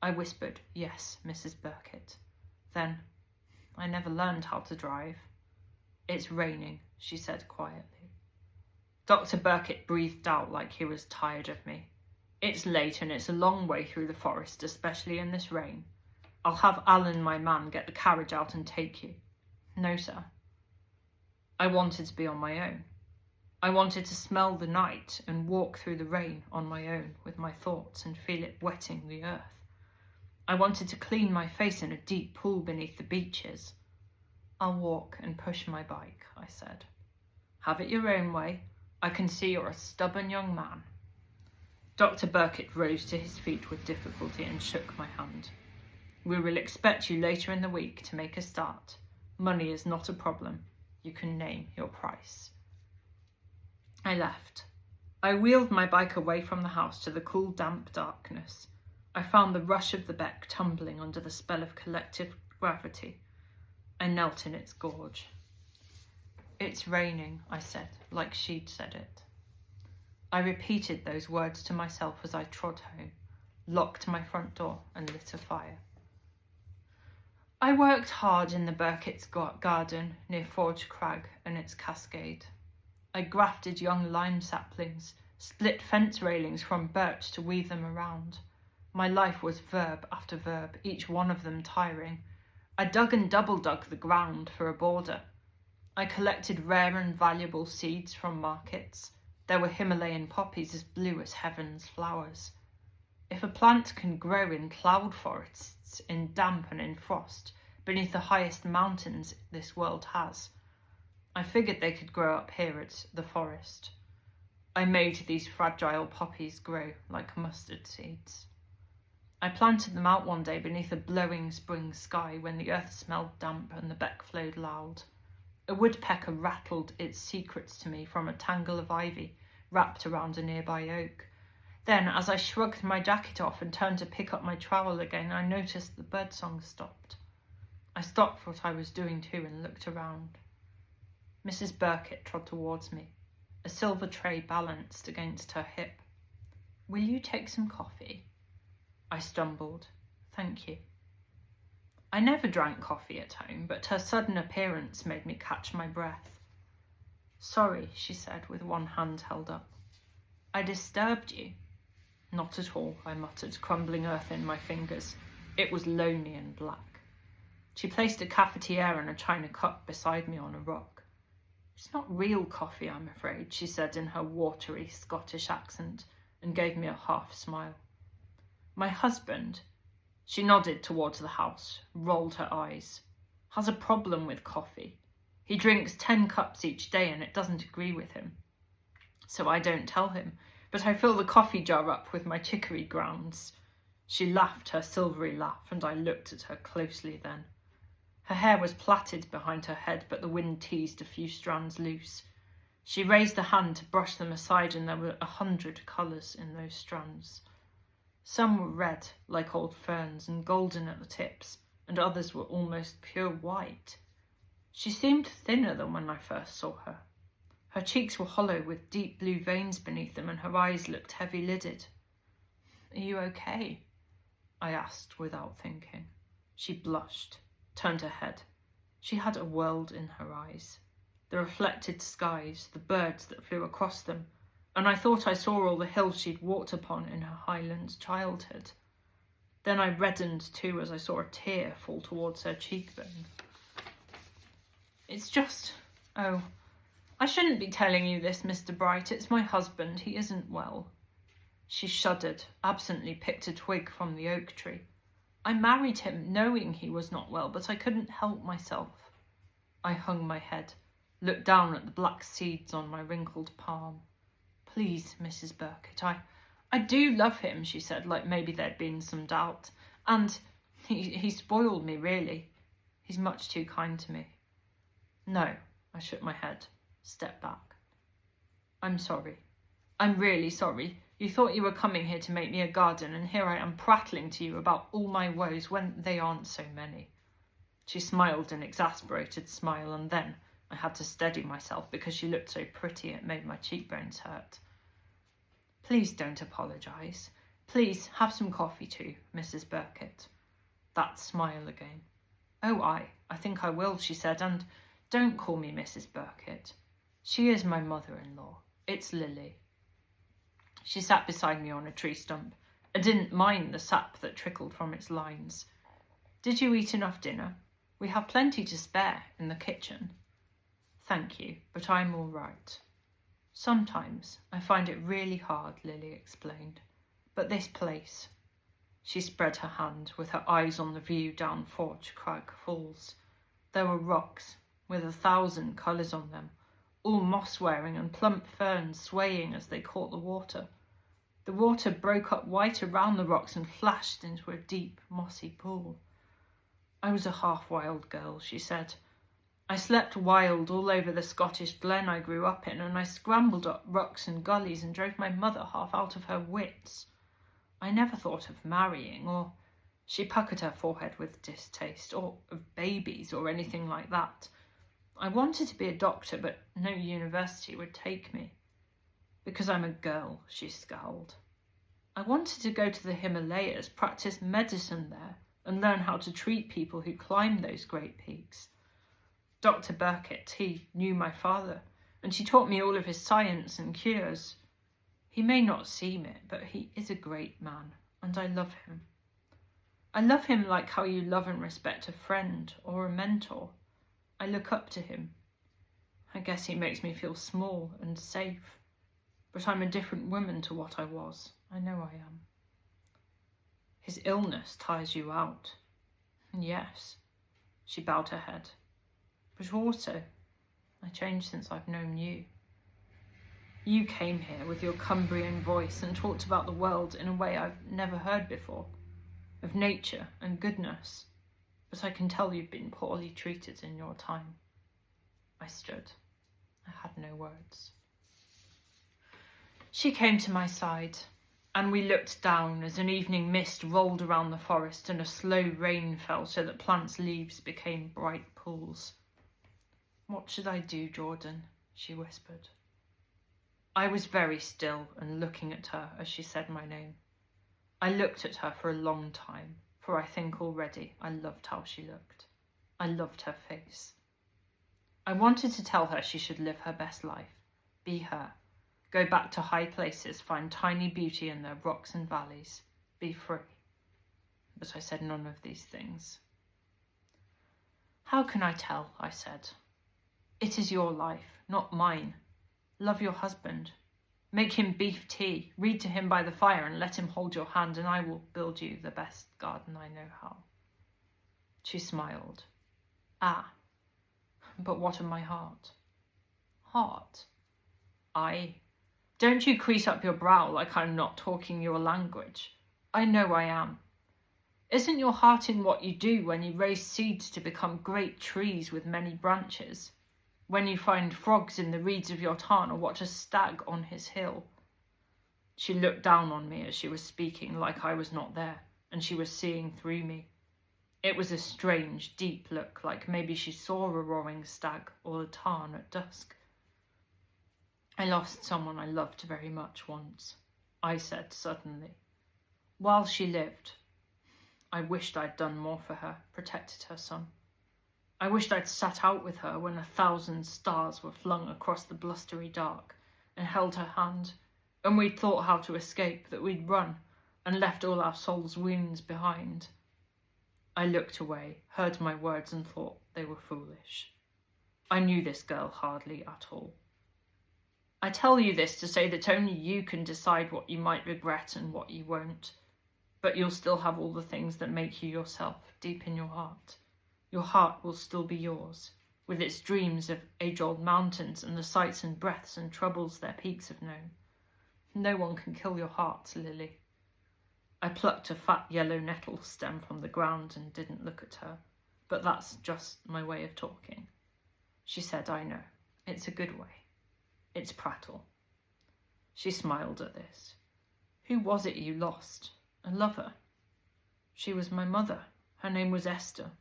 I whispered, Yes, Mrs. Burkitt. Then, I never learned how to drive. It's raining, she said quietly. Dr. Burkitt breathed out like he was tired of me. It's late and it's a long way through the forest, especially in this rain. I'll have Alan, my man, get the carriage out and take you. No, sir. I wanted to be on my own. I wanted to smell the night and walk through the rain on my own with my thoughts and feel it wetting the earth. I wanted to clean my face in a deep pool beneath the beeches. I'll walk and push my bike, I said. Have it your own way. I can see you're a stubborn young man. Dr. Burkitt rose to his feet with difficulty and shook my hand. We will expect you later in the week to make a start. Money is not a problem. You can name your price. I left. I wheeled my bike away from the house to the cool, damp darkness. I found the rush of the beck tumbling under the spell of collective gravity. I knelt in its gorge. It's raining, I said, like she'd said it. I repeated those words to myself as I trod home, locked my front door and lit a fire. I worked hard in the Burkitt's garden near Forge Crag and its cascade. I grafted young lime saplings, split fence railings from birch to weave them around. My life was verb after verb, each one of them tiring. I dug and double dug the ground for a border. I collected rare and valuable seeds from markets. There were Himalayan poppies as blue as heaven's flowers. If a plant can grow in cloud forests, in damp and in frost, beneath the highest mountains this world has, I figured they could grow up here at the forest. I made these fragile poppies grow like mustard seeds. I planted them out one day beneath a blowing spring sky when the earth smelled damp and the beck flowed loud. A woodpecker rattled its secrets to me from a tangle of ivy wrapped around a nearby oak. Then, as I shrugged my jacket off and turned to pick up my trowel again, I noticed the birdsong stopped. I stopped what I was doing too and looked around. Mrs. Birkett trod towards me, a silver tray balanced against her hip. "Will you take some coffee?" I stumbled. "Thank you." I never drank coffee at home, but her sudden appearance made me catch my breath. "Sorry," she said, with one hand held up. "I disturbed you?" "Not at all," I muttered, crumbling earth in my fingers. It was lonely and black. She placed a cafetiere and a china cup beside me on a rock. "It's not real coffee, I'm afraid," she said in her watery Scottish accent, and gave me a half smile. "My husband," she nodded towards the house, rolled her eyes, "has a problem with coffee. He drinks 10 cups each day and it doesn't agree with him. So I don't tell him, but I fill the coffee jar up with my chicory grounds." She laughed her silvery laugh, and I looked at her closely then. Her hair was plaited behind her head, but the wind teased a few strands loose. She raised a hand to brush them aside, and there were 100 colours in those strands. Some were red, like old ferns, and golden at the tips, and others were almost pure white. She seemed thinner than when I first saw her. Her cheeks were hollow with deep blue veins beneath them, and her eyes looked heavy-lidded. "Are you okay?" I asked without thinking. She blushed, turned her head. She had a world in her eyes. The reflected skies, the birds that flew across them, and I thought I saw all the hills she'd walked upon in her Highlands childhood. Then I reddened too as I saw a tear fall towards her cheekbone. "It's just... oh, I shouldn't be telling you this, Mr. Bright. It's my husband. He isn't well." She shuddered, absently picked a twig from the oak tree. "I married him knowing he was not well, but I couldn't help myself." I hung my head, looked down at the black seeds on my wrinkled palm. "Please, Mrs. Birkett, I do love him," she said, like maybe there'd been some doubt. "And he spoiled me, really. He's much too kind to me." "No," I shook my head, stepped back. "I'm sorry. I'm really sorry. You thought you were coming here to make me a garden, and here I am prattling to you about all my woes when they aren't so many." She smiled an exasperated smile, and then I had to steady myself because she looked so pretty it made my cheekbones hurt. "Please don't apologise. Please have some coffee too, Mrs. Birkett." That smile again. "Oh, I think I will," she said, "and don't call me Mrs. Birkett. She is my mother-in-law. It's Lily." She sat beside me on a tree stump and didn't mind the sap that trickled from its lines. "Did you eat enough dinner? We have plenty to spare in the kitchen." "Thank you, but I'm all right." "Sometimes I find it really hard," Lily explained. "But this place..." She spread her hand, with her eyes on the view down Forge Crag Falls. There were rocks, with 1,000 colours on them, all moss-wearing and plump ferns swaying as they caught the water. The water broke up white around the rocks and flashed into a deep, mossy pool. "I was a half-wild girl," she said. "I slept wild all over the Scottish glen I grew up in, and I scrambled up rocks and gullies and drove my mother half out of her wits. I never thought of marrying, or..." She puckered her forehead with distaste, "or of babies or anything like that. I wanted to be a doctor, but no university would take me. Because I'm a girl," she scowled. "I wanted to go to the Himalayas, practice medicine there, and learn how to treat people who climb those great peaks. Dr. Birkett, he knew my father, and she taught me all of his science and cures. He may not seem it, but he is a great man, and I love him. I love him like how you love and respect a friend or a mentor. I look up to him. I guess he makes me feel small and safe. But I'm a different woman to what I was. I know I am." "His illness tires you out." "Yes." She bowed her head. "But also, I changed since I've known you. You came here with your Cumbrian voice and talked about the world in a way I've never heard before, of nature and goodness, but I can tell you've been poorly treated in your time. I stood. I had no words. She came to my side, and we looked down as an evening mist rolled around the forest and a slow rain fell so that plants' leaves became bright pools. "What should I do, Jordan?" she whispered. I was very still and looking at her as she said my name. I looked at her for a long time, for I think already I loved how she looked. I loved her face. I wanted to tell her she should live her best life, be her, go back to high places, find tiny beauty in their rocks and valleys, be free. But I said none of these things. "How can I tell?" I said. "It is your life, not mine. Love your husband. Make him beef tea, read to him by the fire and let him hold your hand, and I will build you the best garden I know how." She smiled. "Ah, but what of my heart?" "Heart?" "Aye. Don't you crease up your brow like I'm not talking your language. I know I am. Isn't your heart in what you do when you raise seeds to become great trees with many branches? When you find frogs in the reeds of your tarn or watch a stag on his hill?" She looked down on me as she was speaking, like I was not there, and she was seeing through me. It was a strange, deep look, like maybe she saw a roaring stag or a tarn at dusk. "I lost someone I loved very much once," I said suddenly. "While she lived, I wished I'd done more for her, protected her some. I wished I'd sat out with her when 1,000 stars were flung across the blustery dark, and held her hand, and we'd thought how to escape, that we'd run, and left all our souls' wounds behind." I looked away, heard my words, and thought they were foolish. I knew this girl hardly at all. I tell you this to say that only you can decide what you might regret and what you won't, but you'll still have all the things that make you yourself deep in your heart. Your heart will still be yours, with its dreams of age-old mountains and the sights and breaths and troubles their peaks have known. No one can kill your heart, Lily. I plucked a fat yellow nettle stem from the ground and didn't look at her, but that's just my way of talking. She said, "I know. It's a good way. It's prattle." She smiled at this. "Who was it you lost? A lover?" "She was my mother. Her name was Esther."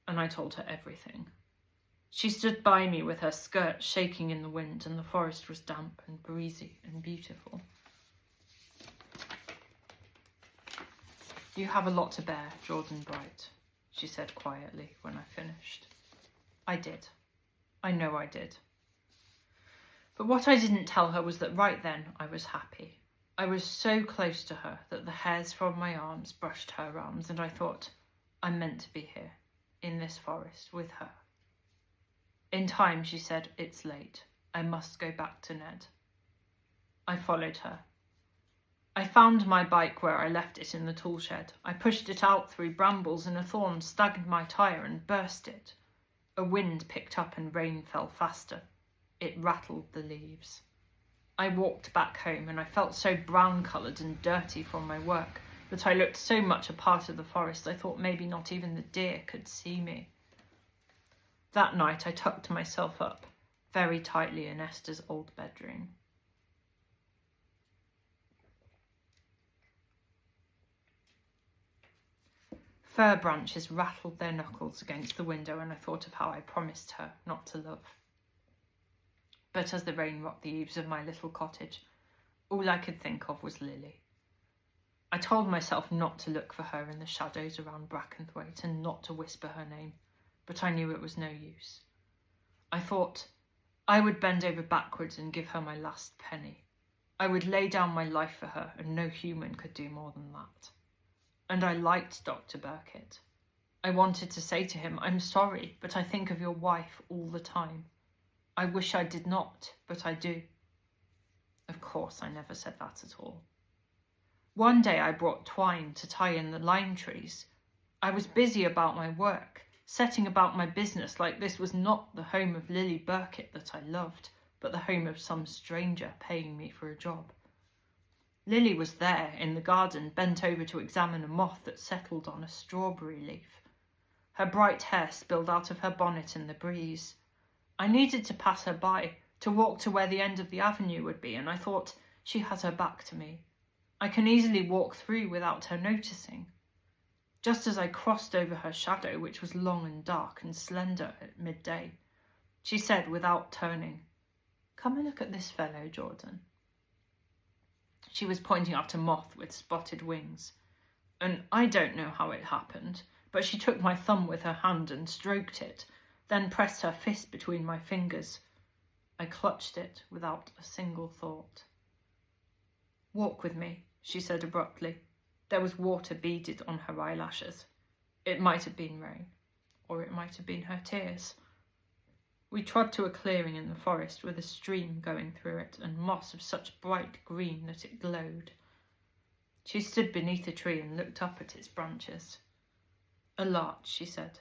And I told her everything. She stood by me with her skirt shaking in the wind, and the forest was damp and breezy and beautiful. "You have a lot to bear, Jordan Bright," she said quietly when I finished. I did. I know I did. But what I didn't tell her was that right then I was happy. I was so close to her that the hairs from my arms brushed her arms, and I thought, I'm meant to be here, in this forest, with her. In time, she said, "It's late. I must go back to Ned." I followed her. I found my bike where I left it in the tool shed. I pushed it out through brambles, and a thorn stagged my tyre and burst it. A wind picked up and rain fell faster. It rattled the leaves. I walked back home, and I felt so brown-coloured and dirty from my work that I looked so much a part of the forest I thought maybe not even the deer could see me. That night I tucked myself up very tightly in Esther's old bedroom. Fir branches rattled their knuckles against the window, and I thought of how I promised her not to love. But as the rain rocked the eaves of my little cottage, all I could think of was Lily. I told myself not to look for her in the shadows around Brackenthwaite and not to whisper her name, but I knew it was no use. I thought I would bend over backwards and give her my last penny. I would lay down my life for her, and no human could do more than that. And I liked Dr. Burkitt. I wanted to say to him, "I'm sorry, but I think of your wife all the time. I wish I did not, but I do." Of course, I never said that at all. One day I brought twine to tie in the lime trees. I was busy about my work. setting about my business like this was not the home of Lily Burkitt that I loved, but the home of some stranger paying me for a job. Lily was there in the garden, bent over to examine a moth that settled on a strawberry leaf. Her bright hair spilled out of her bonnet in the breeze. I needed to pass her by, to walk to where the end of the avenue would be, and I thought, she has her back to me. I can easily walk through without her noticing. Just as I crossed over her shadow, which was long and dark and slender at midday, she said without turning, "Come and look at this fellow, Jordan." She was pointing out a moth with spotted wings, and I don't know how it happened, but she took my thumb with her hand and stroked it, then pressed her fist between my fingers. I clutched it without a single thought. "Walk with me," she said abruptly. There was water beaded on her eyelashes. It might have been rain, or it might have been her tears. We trod to a clearing in the forest with a stream going through it and moss of such bright green that it glowed. She stood beneath a tree and looked up at its branches. "A larch," she said.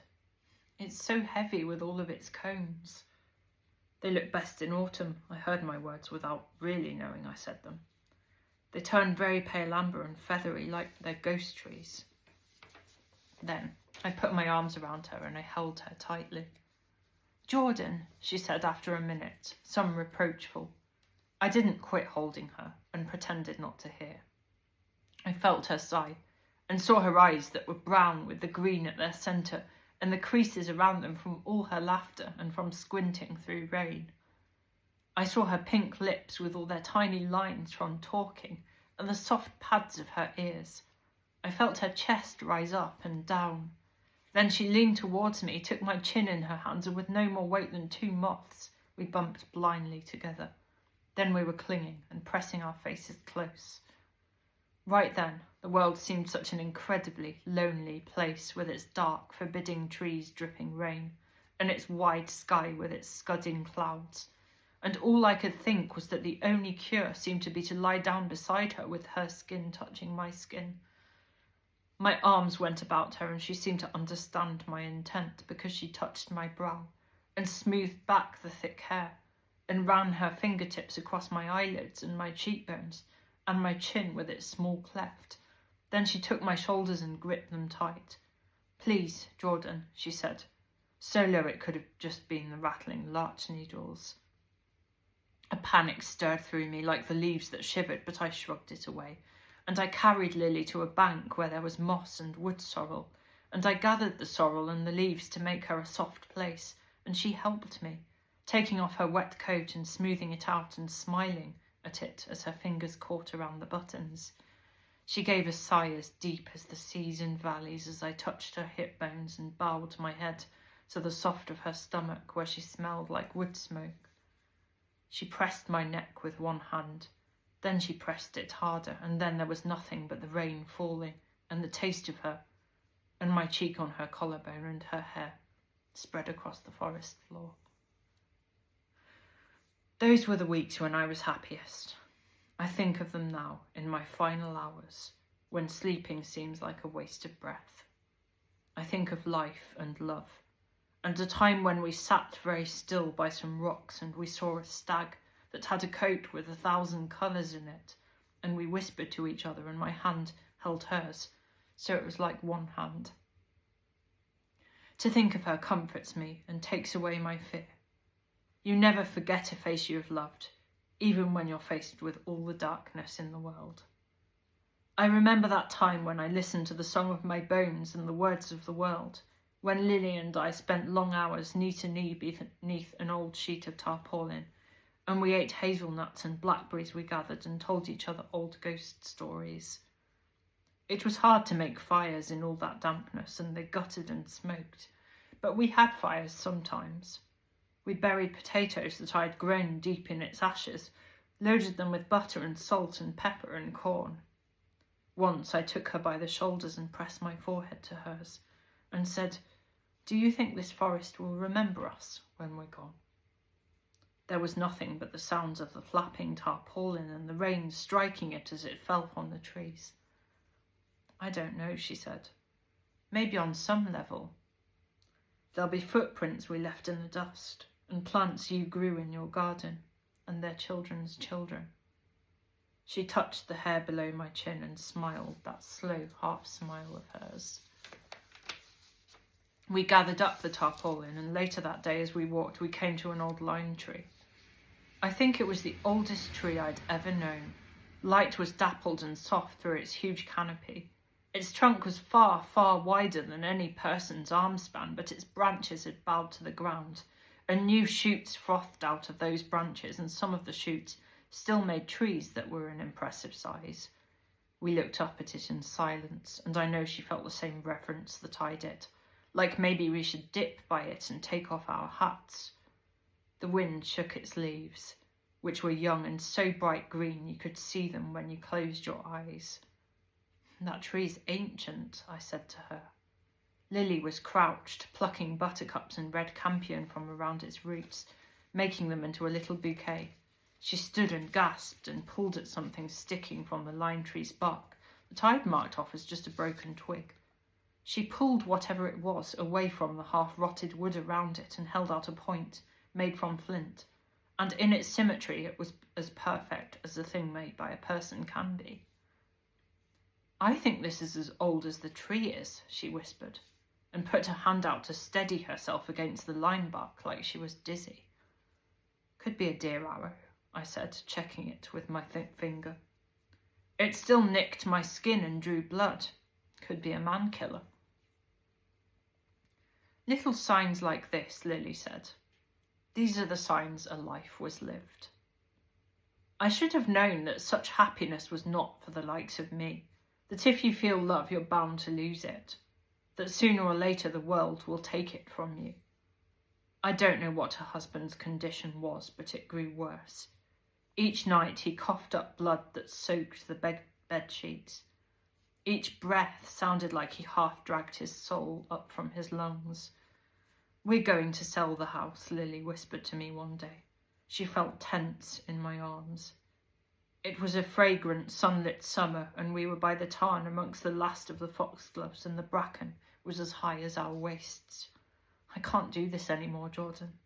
"It's so heavy with all of its cones." "They look best in autumn." I heard my words without really knowing I said them. "They turn very pale amber and feathery like their ghost trees." Then I put my arms around her and I held her tightly. "Jordan," she said after a minute, some reproachful. I didn't quit holding her and pretended not to hear. I felt her sigh and saw her eyes that were brown with the green at their centre and the creases around them from all her laughter and from squinting through rain. I saw her pink lips with all their tiny lines from talking and the soft pads of her ears. I felt her chest rise up and down. Then she leaned towards me, took my chin in her hands, and with no more weight than two moths, we bumped blindly together. Then we were clinging and pressing our faces close. Right then, the world seemed such an incredibly lonely place with its dark, forbidding trees dripping rain, and its wide sky with its scudding clouds. And all I could think was that the only cure seemed to be to lie down beside her with her skin touching my skin. My arms went about her and she seemed to understand my intent because she touched my brow and smoothed back the thick hair and ran her fingertips across my eyelids and my cheekbones and my chin with its small cleft. Then she took my shoulders and gripped them tight. "Please, Jordan," she said, so low it could have just been the rattling larch needles. A panic stirred through me like the leaves that shivered, but I shrugged it away, and I carried Lily to a bank where there was moss and wood sorrel, and I gathered the sorrel and the leaves to make her a soft place, and she helped me, taking off her wet coat and smoothing it out and smiling at it as her fingers caught around the buttons. She gave a sigh as deep as the seas and valleys as I touched her hip bones and bowed my head to the soft of her stomach where she smelled like wood smoke. She pressed my neck with one hand, then she pressed it harder, and then there was nothing but the rain falling and the taste of her, and my cheek on her collarbone and her hair spread across the forest floor. Those were the weeks when I was happiest. I think of them now in my final hours, when sleeping seems like a waste of breath. I think of life and love, and a time when we sat very still by some rocks and we saw a stag that had a coat with 1,000 colours in it, and we whispered to each other and my hand held hers, so it was like one hand. To think of her comforts me and takes away my fear. You never forget a face you have loved, even when you're faced with all the darkness in the world. I remember that time when I listened to the song of my bones and the words of the world, when Lily and I spent long hours knee to knee beneath an old sheet of tarpaulin, and we ate hazelnuts and blackberries we gathered and told each other old ghost stories. It was hard to make fires in all that dampness, and they gutted and smoked, but we had fires sometimes. We buried potatoes that I had grown deep in its ashes, loaded them with butter and salt and pepper and corn. Once I took her by the shoulders and pressed my forehead to hers and said, "Do you think this forest will remember us when we're gone?" There was nothing but the sounds of the flapping tarpaulin and the rain striking it as it fell on the trees. "I don't know," she said. "Maybe on some level." There'll be footprints we left in the dust, and plants you grew in your garden, and their children's children. She touched the hair below my chin and smiled, that slow half-smile of hers. We gathered up the tarpaulin, and later that day as we walked, we came to an old lime tree. I think it was the oldest tree I'd ever known. Light was dappled and soft through its huge canopy. Its trunk was far, far wider than any person's arm span, but its branches had bowed to the ground, and new shoots frothed out of those branches, and some of the shoots still made trees that were an impressive size. We looked up at it in silence, and I know she felt the same reverence that I did, like maybe we should dip by it and take off our hats. The wind shook its leaves, which were young and so bright green you could see them when you closed your eyes. That tree's ancient, I said to her. Lily was crouched, plucking buttercups and red campion from around its roots, making them into a little bouquet. She stood and gasped and pulled at something sticking from the lime tree's bark that I'd marked off as just a broken twig. She pulled whatever it was away from the half-rotted wood around it and held out a point made from flint, and in its symmetry it was as perfect as a thing made by a person can be. "I think this is as old as the tree is," she whispered, and put her hand out to steady herself against the lime bark like she was dizzy. "Could be a deer arrow," I said, checking it with my finger. "It still nicked my skin and drew blood. Could be a man-killer." "Little signs like this," Lily said. "These are the signs a life was lived." I should have known that such happiness was not for the likes of me, that if you feel love, you're bound to lose it, that sooner or later the world will take it from you. I don't know what her husband's condition was, but it grew worse. Each night he coughed up blood that soaked the bed sheets. Each breath sounded like he half dragged his soul up from his lungs. "We're going to sell the house," Lily whispered to me one day. She felt tense in my arms. It was a fragrant, sunlit summer, and we were by the tarn amongst the last of the foxgloves, and the bracken was as high as our waists. "I can't do this anymore, Jordan."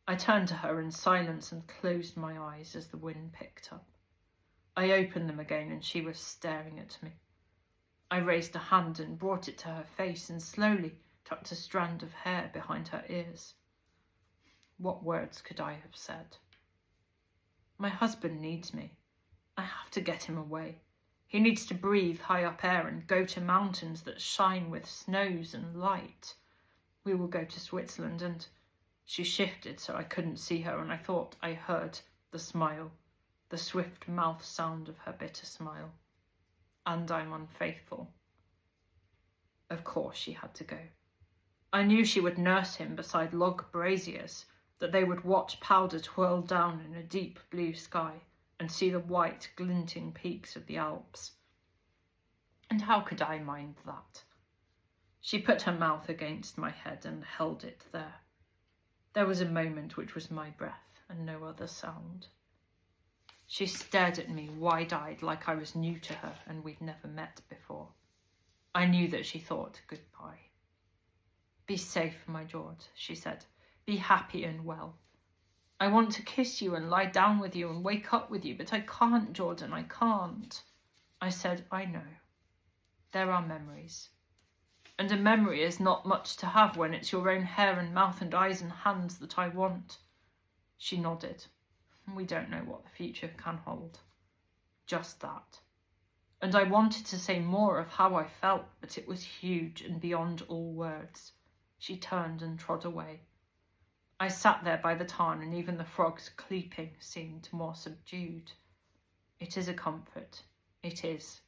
I turned to her in silence and closed my eyes as the wind picked up. I opened them again and she was staring at me. I raised a hand and brought it to her face and slowly tucked a strand of hair behind her ears. What words could I have said? "My husband needs me. I have to get him away. He needs to breathe high up air and go to mountains that shine with snows and light. We will go to Switzerland," and she shifted so I couldn't see her, and I thought I heard the smile, the swift mouth sound of her bitter smile. "And I'm unfaithful." Of course she had to go. I knew she would nurse him beside log braziers, that they would watch powder twirl down in a deep blue sky and see the white glinting peaks of the Alps. And how could I mind that? She put her mouth against my head and held it there. There was a moment which was my breath and no other sound. She stared at me wide-eyed like I was new to her and we'd never met before. I knew that she thought goodbye. "Be safe, my George," she said. "Be happy and well. I want to kiss you and lie down with you and wake up with you, but I can't, Jordan, I can't." I said, "I know. There are memories. And a memory is not much to have when it's your own hair and mouth and eyes and hands that I want." She nodded. "We don't know what the future can hold." Just that. And I wanted to say more of how I felt, but it was huge and beyond all words. She turned and trod away. I sat there by the tarn, and even the frogs cleeping seemed more subdued. It is a comfort. It is.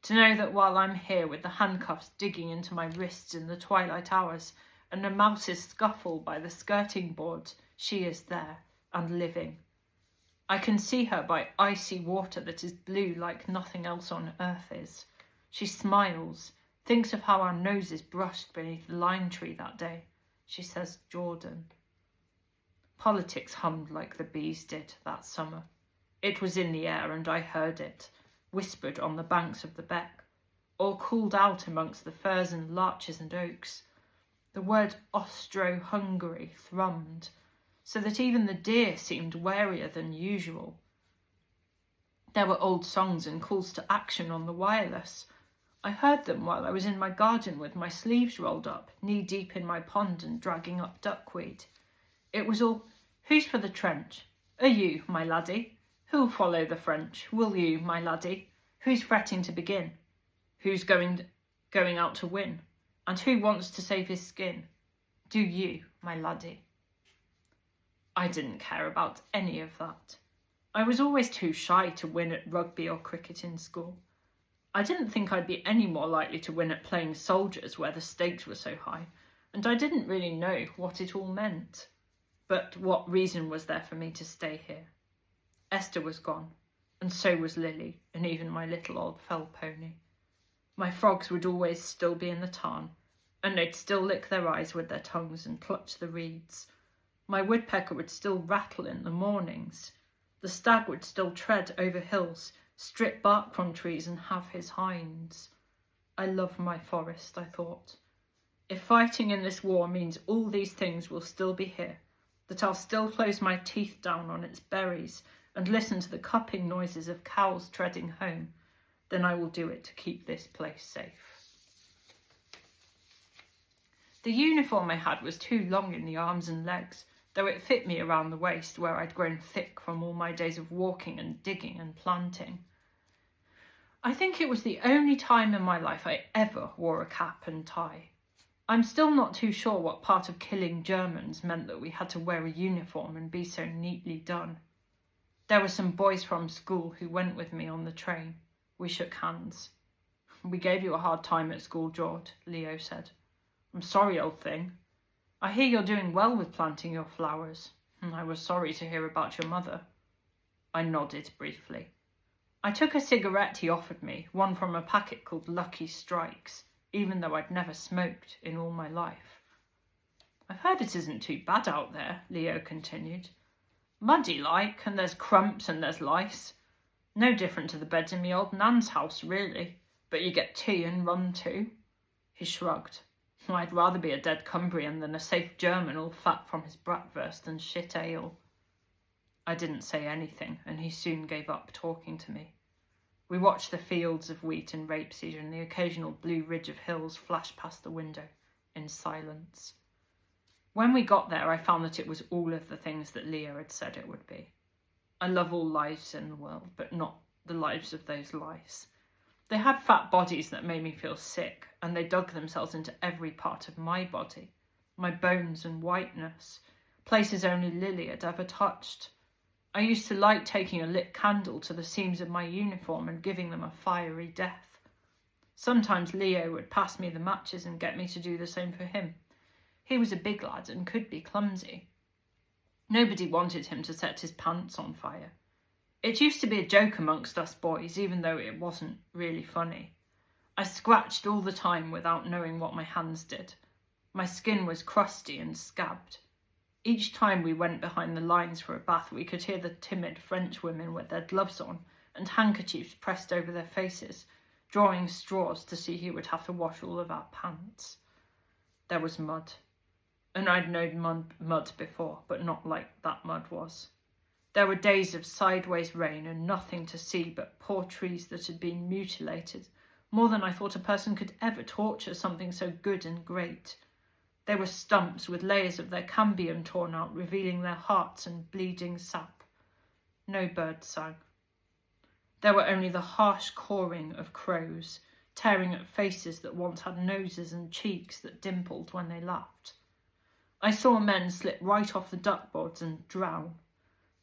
To know that while I'm here with the handcuffs digging into my wrists in the twilight hours and the mouses scuffle by the skirting boards, she is there and living. I can see her by icy water that is blue like nothing else on earth is. She smiles, thinks of how our noses brushed beneath the lime tree that day. She says, "Jordan." Politics hummed like the bees did that summer. It was in the air and I heard it, whispered on the banks of the beck, or called out amongst the firs and larches and oaks. The word Austro-Hungary thrummed, so that even the deer seemed warier than usual. There were old songs and calls to action on the wireless. I heard them while I was in my garden with my sleeves rolled up, knee-deep in my pond and dragging up duckweed. It was all, "Who's for the trench? Are you, my laddie? Who'll follow the French? Will you, my laddie? Who's fretting to begin? Who's going out to win? And who wants to save his skin? Do you, my laddie?" I didn't care about any of that. I was always too shy to win at rugby or cricket in school. I didn't think I'd be any more likely to win at playing soldiers where the stakes were so high, and I didn't really know what it all meant. But what reason was there for me to stay here? Esther was gone, and so was Lily, and even my little old fell pony. My frogs would always still be in the tarn, and they'd still lick their eyes with their tongues and clutch the reeds. My woodpecker would still rattle in the mornings. The stag would still tread over hills, strip bark from trees and have his hinds. I love my forest, I thought. If fighting in this war means all these things will still be here, that I'll still close my teeth down on its berries and listen to the cupping noises of cows treading home, then I will do it to keep this place safe. The uniform I had was too long in the arms and legs, though it fit me around the waist where I'd grown thick from all my days of walking and digging and planting. I think it was the only time in my life I ever wore a cap and tie. I'm still not too sure what part of killing Germans meant that we had to wear a uniform and be so neatly done. There were some boys from school who went with me on the train. We shook hands. "We gave you a hard time at school, George," Leo said. "I'm sorry, old thing. I hear you're doing well with planting your flowers. I was sorry to hear about your mother." I nodded briefly. I took a cigarette he offered me, one from a packet called Lucky Strikes, even though I'd never smoked in all my life. "I've heard it isn't too bad out there," Leo continued. "Muddy like, and there's crumps and there's lice. No different to the beds in me old Nan's house, really, but you get tea and rum too." He shrugged. "I'd rather be a dead Cumbrian than a safe German all fat from his bratwurst and shit ale." I didn't say anything, and he soon gave up talking to me. We watched the fields of wheat and rapeseed and the occasional blue ridge of hills flash past the window in silence. When we got there, I found that it was all of the things that Leo had said it would be. I love all lives in the world, but not the lives of those lice. They had fat bodies that made me feel sick, and they dug themselves into every part of my body, my bones and whiteness, places only Lily had ever touched. I used to like taking a lit candle to the seams of my uniform and giving them a fiery death. Sometimes Leo would pass me the matches and get me to do the same for him. He was a big lad and could be clumsy. Nobody wanted him to set his pants on fire. It used to be a joke amongst us boys, even though it wasn't really funny. I scratched all the time without knowing what my hands did. My skin was crusty and scabbed. Each time we went behind the lines for a bath, we could hear the timid French women with their gloves on and handkerchiefs pressed over their faces, drawing straws to see who would have to wash all of our pants. There was mud, and I'd known mud before, but not like that mud was. There were days of sideways rain and nothing to see but poor trees that had been mutilated, more than I thought a person could ever torture something so good and great. There were stumps with layers of their cambium torn out, revealing their hearts and bleeding sap. No bird sang. There were only the harsh cawing of crows, tearing at faces that once had noses and cheeks that dimpled when they laughed. I saw men slip right off the duckboards and drown.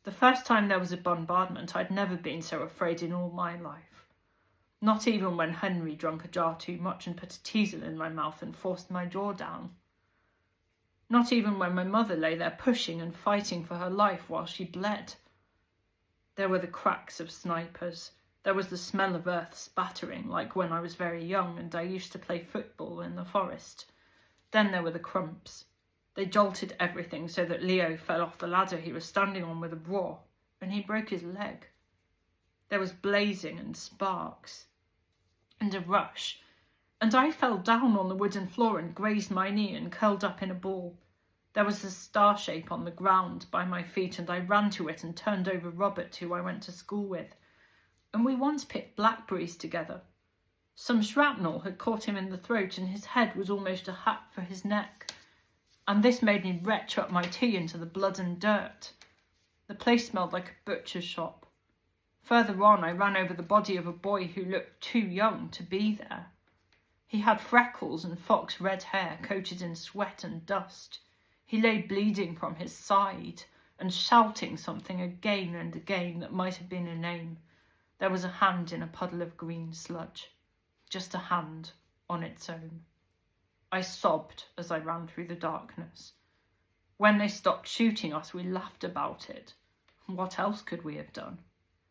The first time there was a bombardment, I'd never been so afraid in all my life. Not even when Henry drank a jar too much and put a teasel in my mouth and forced my jaw down. Not even when my mother lay there pushing and fighting for her life while she bled. There were the cracks of snipers. There was the smell of earth spattering, like when I was very young and I used to play football in the forest. Then there were the crumps. They jolted everything so that Leo fell off the ladder he was standing on with a roar, and he broke his leg. There was blazing and sparks, and a rush, and I fell down on the wooden floor and grazed my knee and curled up in a ball. There was a star shape on the ground by my feet, and I ran to it and turned over Robert, who I went to school with, and we once picked blackberries together. Some shrapnel had caught him in the throat, and his head was almost a hat for his neck, and this made me retch up my tea into the blood and dirt. The place smelled like a butcher's shop. Further on, I ran over the body of a boy who looked too young to be there. He had freckles and fox red hair coated in sweat and dust. He lay bleeding from his side and shouting something again and again that might have been a name. There was a hand in a puddle of green sludge. Just a hand on its own. I sobbed as I ran through the darkness. When they stopped shooting us, we laughed about it. What else could we have done?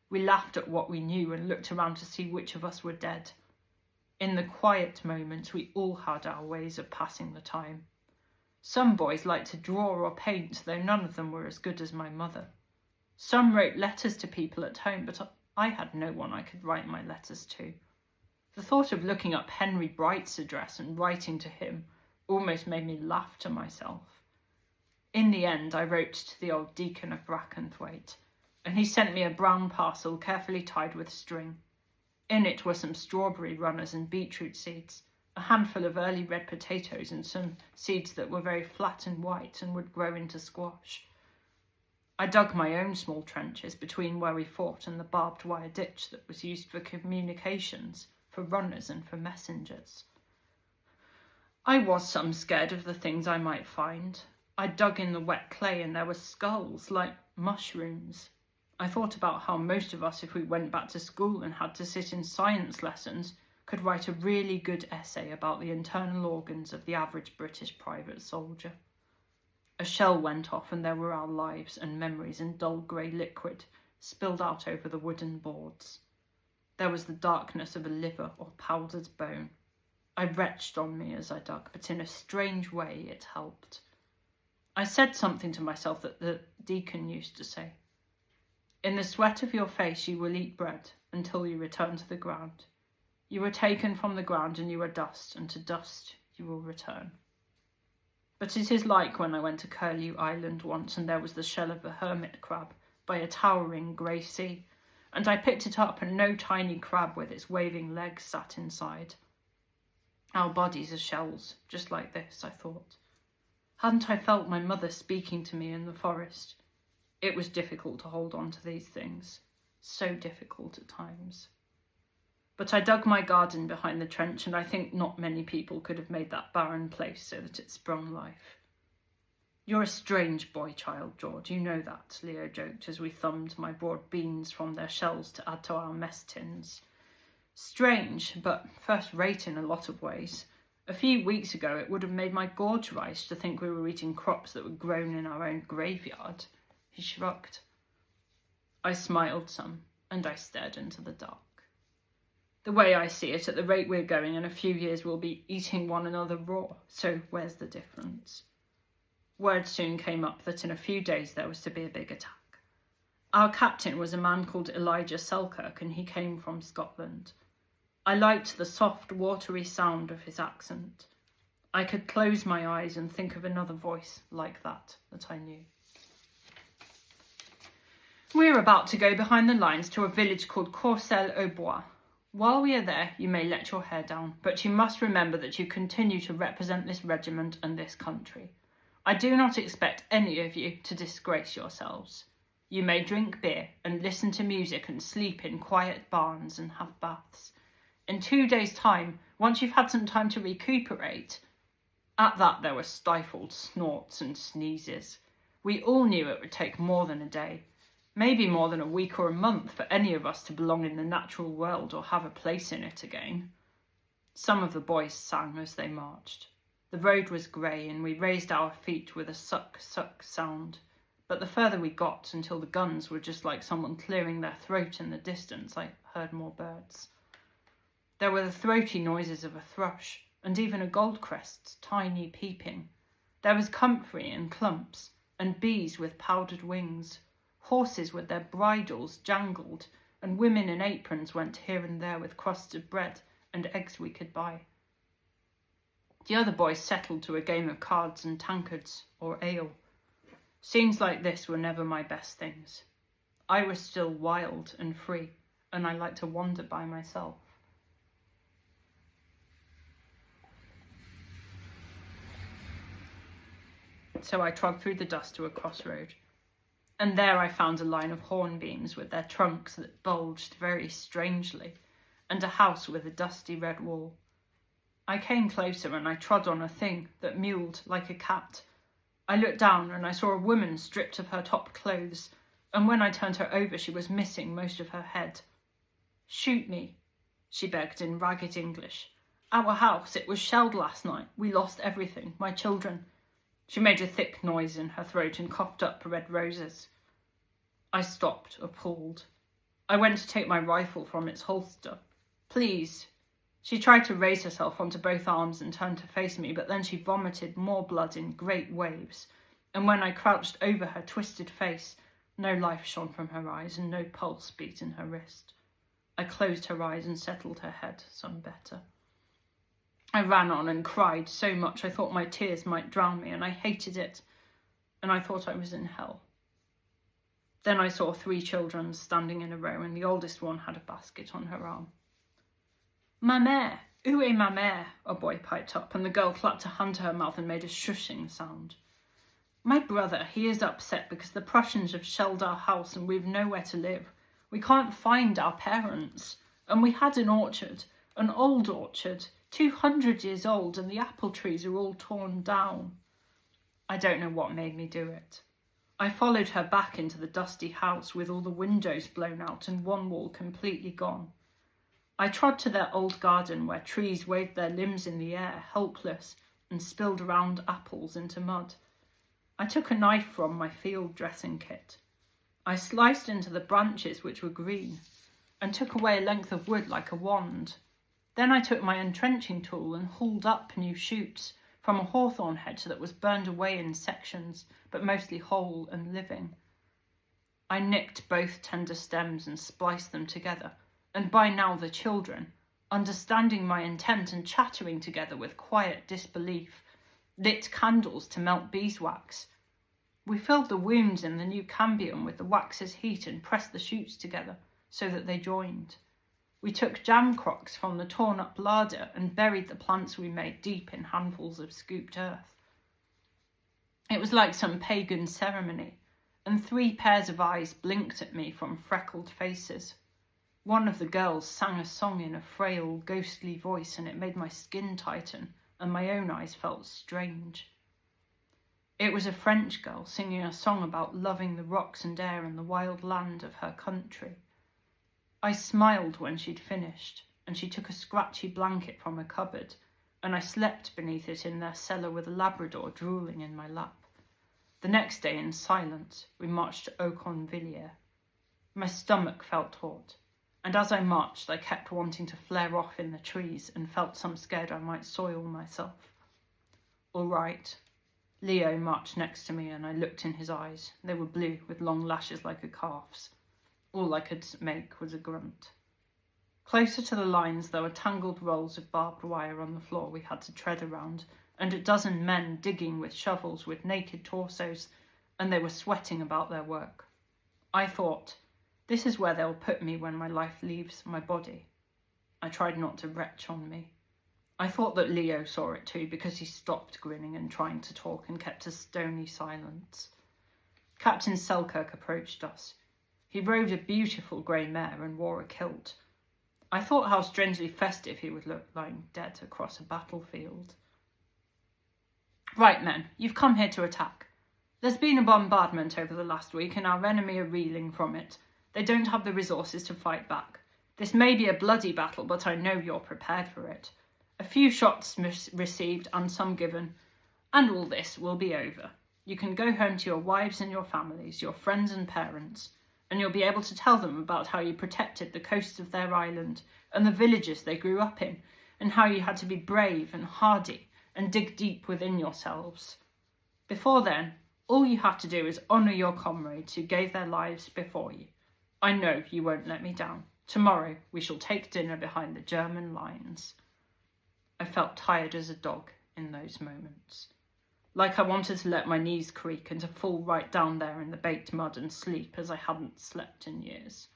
We laughed at what we knew and looked around to see which of us were dead. In the quiet moments, we all had our ways of passing the time. Some boys liked to draw or paint, though none of them were as good as my mother. Some wrote letters to people at home, but I had no one I could write my letters to. The thought of looking up Henry Bright's address and writing to him almost made me laugh to myself. In the end, I wrote to the old deacon of Brackenthwaite, and he sent me a brown parcel carefully tied with string. In it were some strawberry runners and beetroot seeds, a handful of early red potatoes, and some seeds that were very flat and white and would grow into squash. I dug my own small trenches between where we fought and the barbed wire ditch that was used for communications, for runners and for messengers. I was some scared of the things I might find. I dug in the wet clay and there were skulls, like mushrooms. I thought about how most of us, if we went back to school and had to sit in science lessons, could write a really good essay about the internal organs of the average British private soldier. A shell went off and there were our lives and memories in dull grey liquid spilled out over the wooden boards. There was the darkness of a liver or powdered bone. I retched on me as I dug, but in a strange way it helped. I said something to myself that the deacon used to say. In the sweat of your face you will eat bread until you return to the ground. You were taken from the ground and you are dust, and to dust you will return. But it is like when I went to Curlew Island once and there was the shell of a hermit crab by a towering grey sea, and I picked it up and no tiny crab with its waving legs sat inside. Our bodies are shells, just like this, I thought. Hadn't I felt my mother speaking to me in the forest? It was difficult to hold on to these things, so difficult at times. But I dug my garden behind the trench, and I think not many people could have made that barren place so that it sprung life. You're a strange boy child, George, you know that, Leo joked as we thumbed my broad beans from their shells to add to our mess tins. Strange, but first-rate in a lot of ways. A few weeks ago it would have made my gorge rise to think we were eating crops that were grown in our own graveyard. He shrugged. I smiled some, and I stared into the dark. The way I see it, at the rate we're going, in a few years we'll be eating one another raw, so where's the difference? Word soon came up that in a few days there was to be a big attack. Our captain was a man called Elijah Selkirk, and he came from Scotland. I liked the soft, watery sound of his accent. I could close my eyes and think of another voice like that I knew. We're about to go behind the lines to a village called Courcelles-au-Bois. While we are there, you may let your hair down, but you must remember that you continue to represent this regiment and this country. I do not expect any of you to disgrace yourselves. You may drink beer and listen to music and sleep in quiet barns and have baths. In 2 days' time, once you've had some time to recuperate... At that there were stifled snorts and sneezes. We all knew it would take more than a day. Maybe more than a week or a month for any of us to belong in the natural world or have a place in it again. Some of the boys sang as they marched. The road was grey and we raised our feet with a suck-suck sound, but the further we got until the guns were just like someone clearing their throat in the distance, I heard more birds. There were the throaty noises of a thrush and even a goldcrest's tiny peeping. There was comfrey in clumps and bees with powdered wings. Horses with their bridles jangled, and women in aprons went here and there with crusts of bread and eggs we could buy. The other boys settled to a game of cards and tankards or ale. Scenes like this were never my best things. I was still wild and free, and I liked to wander by myself. So I trod through the dust to a crossroad, and there I found a line of hornbeams with their trunks that bulged very strangely, and a house with a dusty red wall. I came closer and I trod on a thing that mewled like a cat. I looked down and I saw a woman stripped of her top clothes, and when I turned her over she was missing most of her head. "Shoot me," she begged in ragged English. "Our house, it was shelled last night. We lost everything, my children." She made a thick noise in her throat and coughed up red roses. I stopped, appalled. I went to take my rifle from its holster. "Please." She tried to raise herself onto both arms and turned to face me, but then she vomited more blood in great waves, and when I crouched over her twisted face, no life shone from her eyes and no pulse beat in her wrist. I closed her eyes and settled her head some better. I ran on and cried so much I thought my tears might drown me, and I hated it, and I thought I was in hell. Then I saw 3 children standing in a row, and the oldest one had a basket on her arm. "Ma mère, où est ma mère?" a boy piped up, and the girl clapped a hand to her mouth and made a shushing sound. "My brother, he is upset because the Prussians have shelled our house and we've nowhere to live. We can't find our parents. And we had an orchard, an old orchard, 200 years old, and the apple trees are all torn down." I don't know what made me do it. I followed her back into the dusty house with all the windows blown out and one wall completely gone. I trod to their old garden where trees waved their limbs in the air, helpless, and spilled round apples into mud. I took a knife from my field dressing kit. I sliced into the branches, which were green, and took away a length of wood like a wand. Then I took my entrenching tool and hauled up new shoots from a hawthorn hedge that was burned away in sections, but mostly whole and living. I nicked both tender stems and spliced them together, and by now the children, understanding my intent and chattering together with quiet disbelief, lit candles to melt beeswax. We filled the wounds in the new cambium with the wax's heat and pressed the shoots together so that they joined. We took jam crocks from the torn-up larder and buried the plants we made deep in handfuls of scooped earth. It was like some pagan ceremony, and 3 pairs of eyes blinked at me from freckled faces. One of the girls sang a song in a frail, ghostly voice, and it made my skin tighten, and my own eyes felt strange. It was a French girl singing a song about loving the rocks and air and the wild land of her country. I smiled when she'd finished, and she took a scratchy blanket from a cupboard, and I slept beneath it in their cellar with a Labrador drooling in my lap. The next day, in silence, we marched to Auconvilliers. My stomach felt taut, and as I marched, I kept wanting to flare off in the trees and felt some scared I might soil myself. "All right." Leo marched next to me, and I looked in his eyes. They were blue, with long lashes like a calf's. All I could make was a grunt. Closer to the lines, there were tangled rolls of barbed wire on the floor we had to tread around, and a dozen men digging with shovels with naked torsos, and they were sweating about their work. I thought, this is where they'll put me when my life leaves my body. I tried not to retch on me. I thought that Leo saw it too, because he stopped grinning and trying to talk and kept a stony silence. Captain Selkirk approached us. He rode a beautiful grey mare and wore a kilt. I thought how strangely festive he would look lying dead across a battlefield. "Right, men, you've come here to attack. There's been a bombardment over the last week and our enemy are reeling from it. They don't have the resources to fight back. This may be a bloody battle, but I know you're prepared for it. A few shots received and some given, and all this will be over. You can go home to your wives and your families, your friends and parents, and you'll be able to tell them about how you protected the coasts of their island and the villages they grew up in, and how you had to be brave and hardy and dig deep within yourselves. Before then, all you have to do is honour your comrades who gave their lives before you. I know you won't let me down. Tomorrow we shall take dinner behind the German lines." I felt tired as a dog, in those moments. Like I wanted to let my knees creak and to fall right down there in the baked mud and sleep as I hadn't slept in years.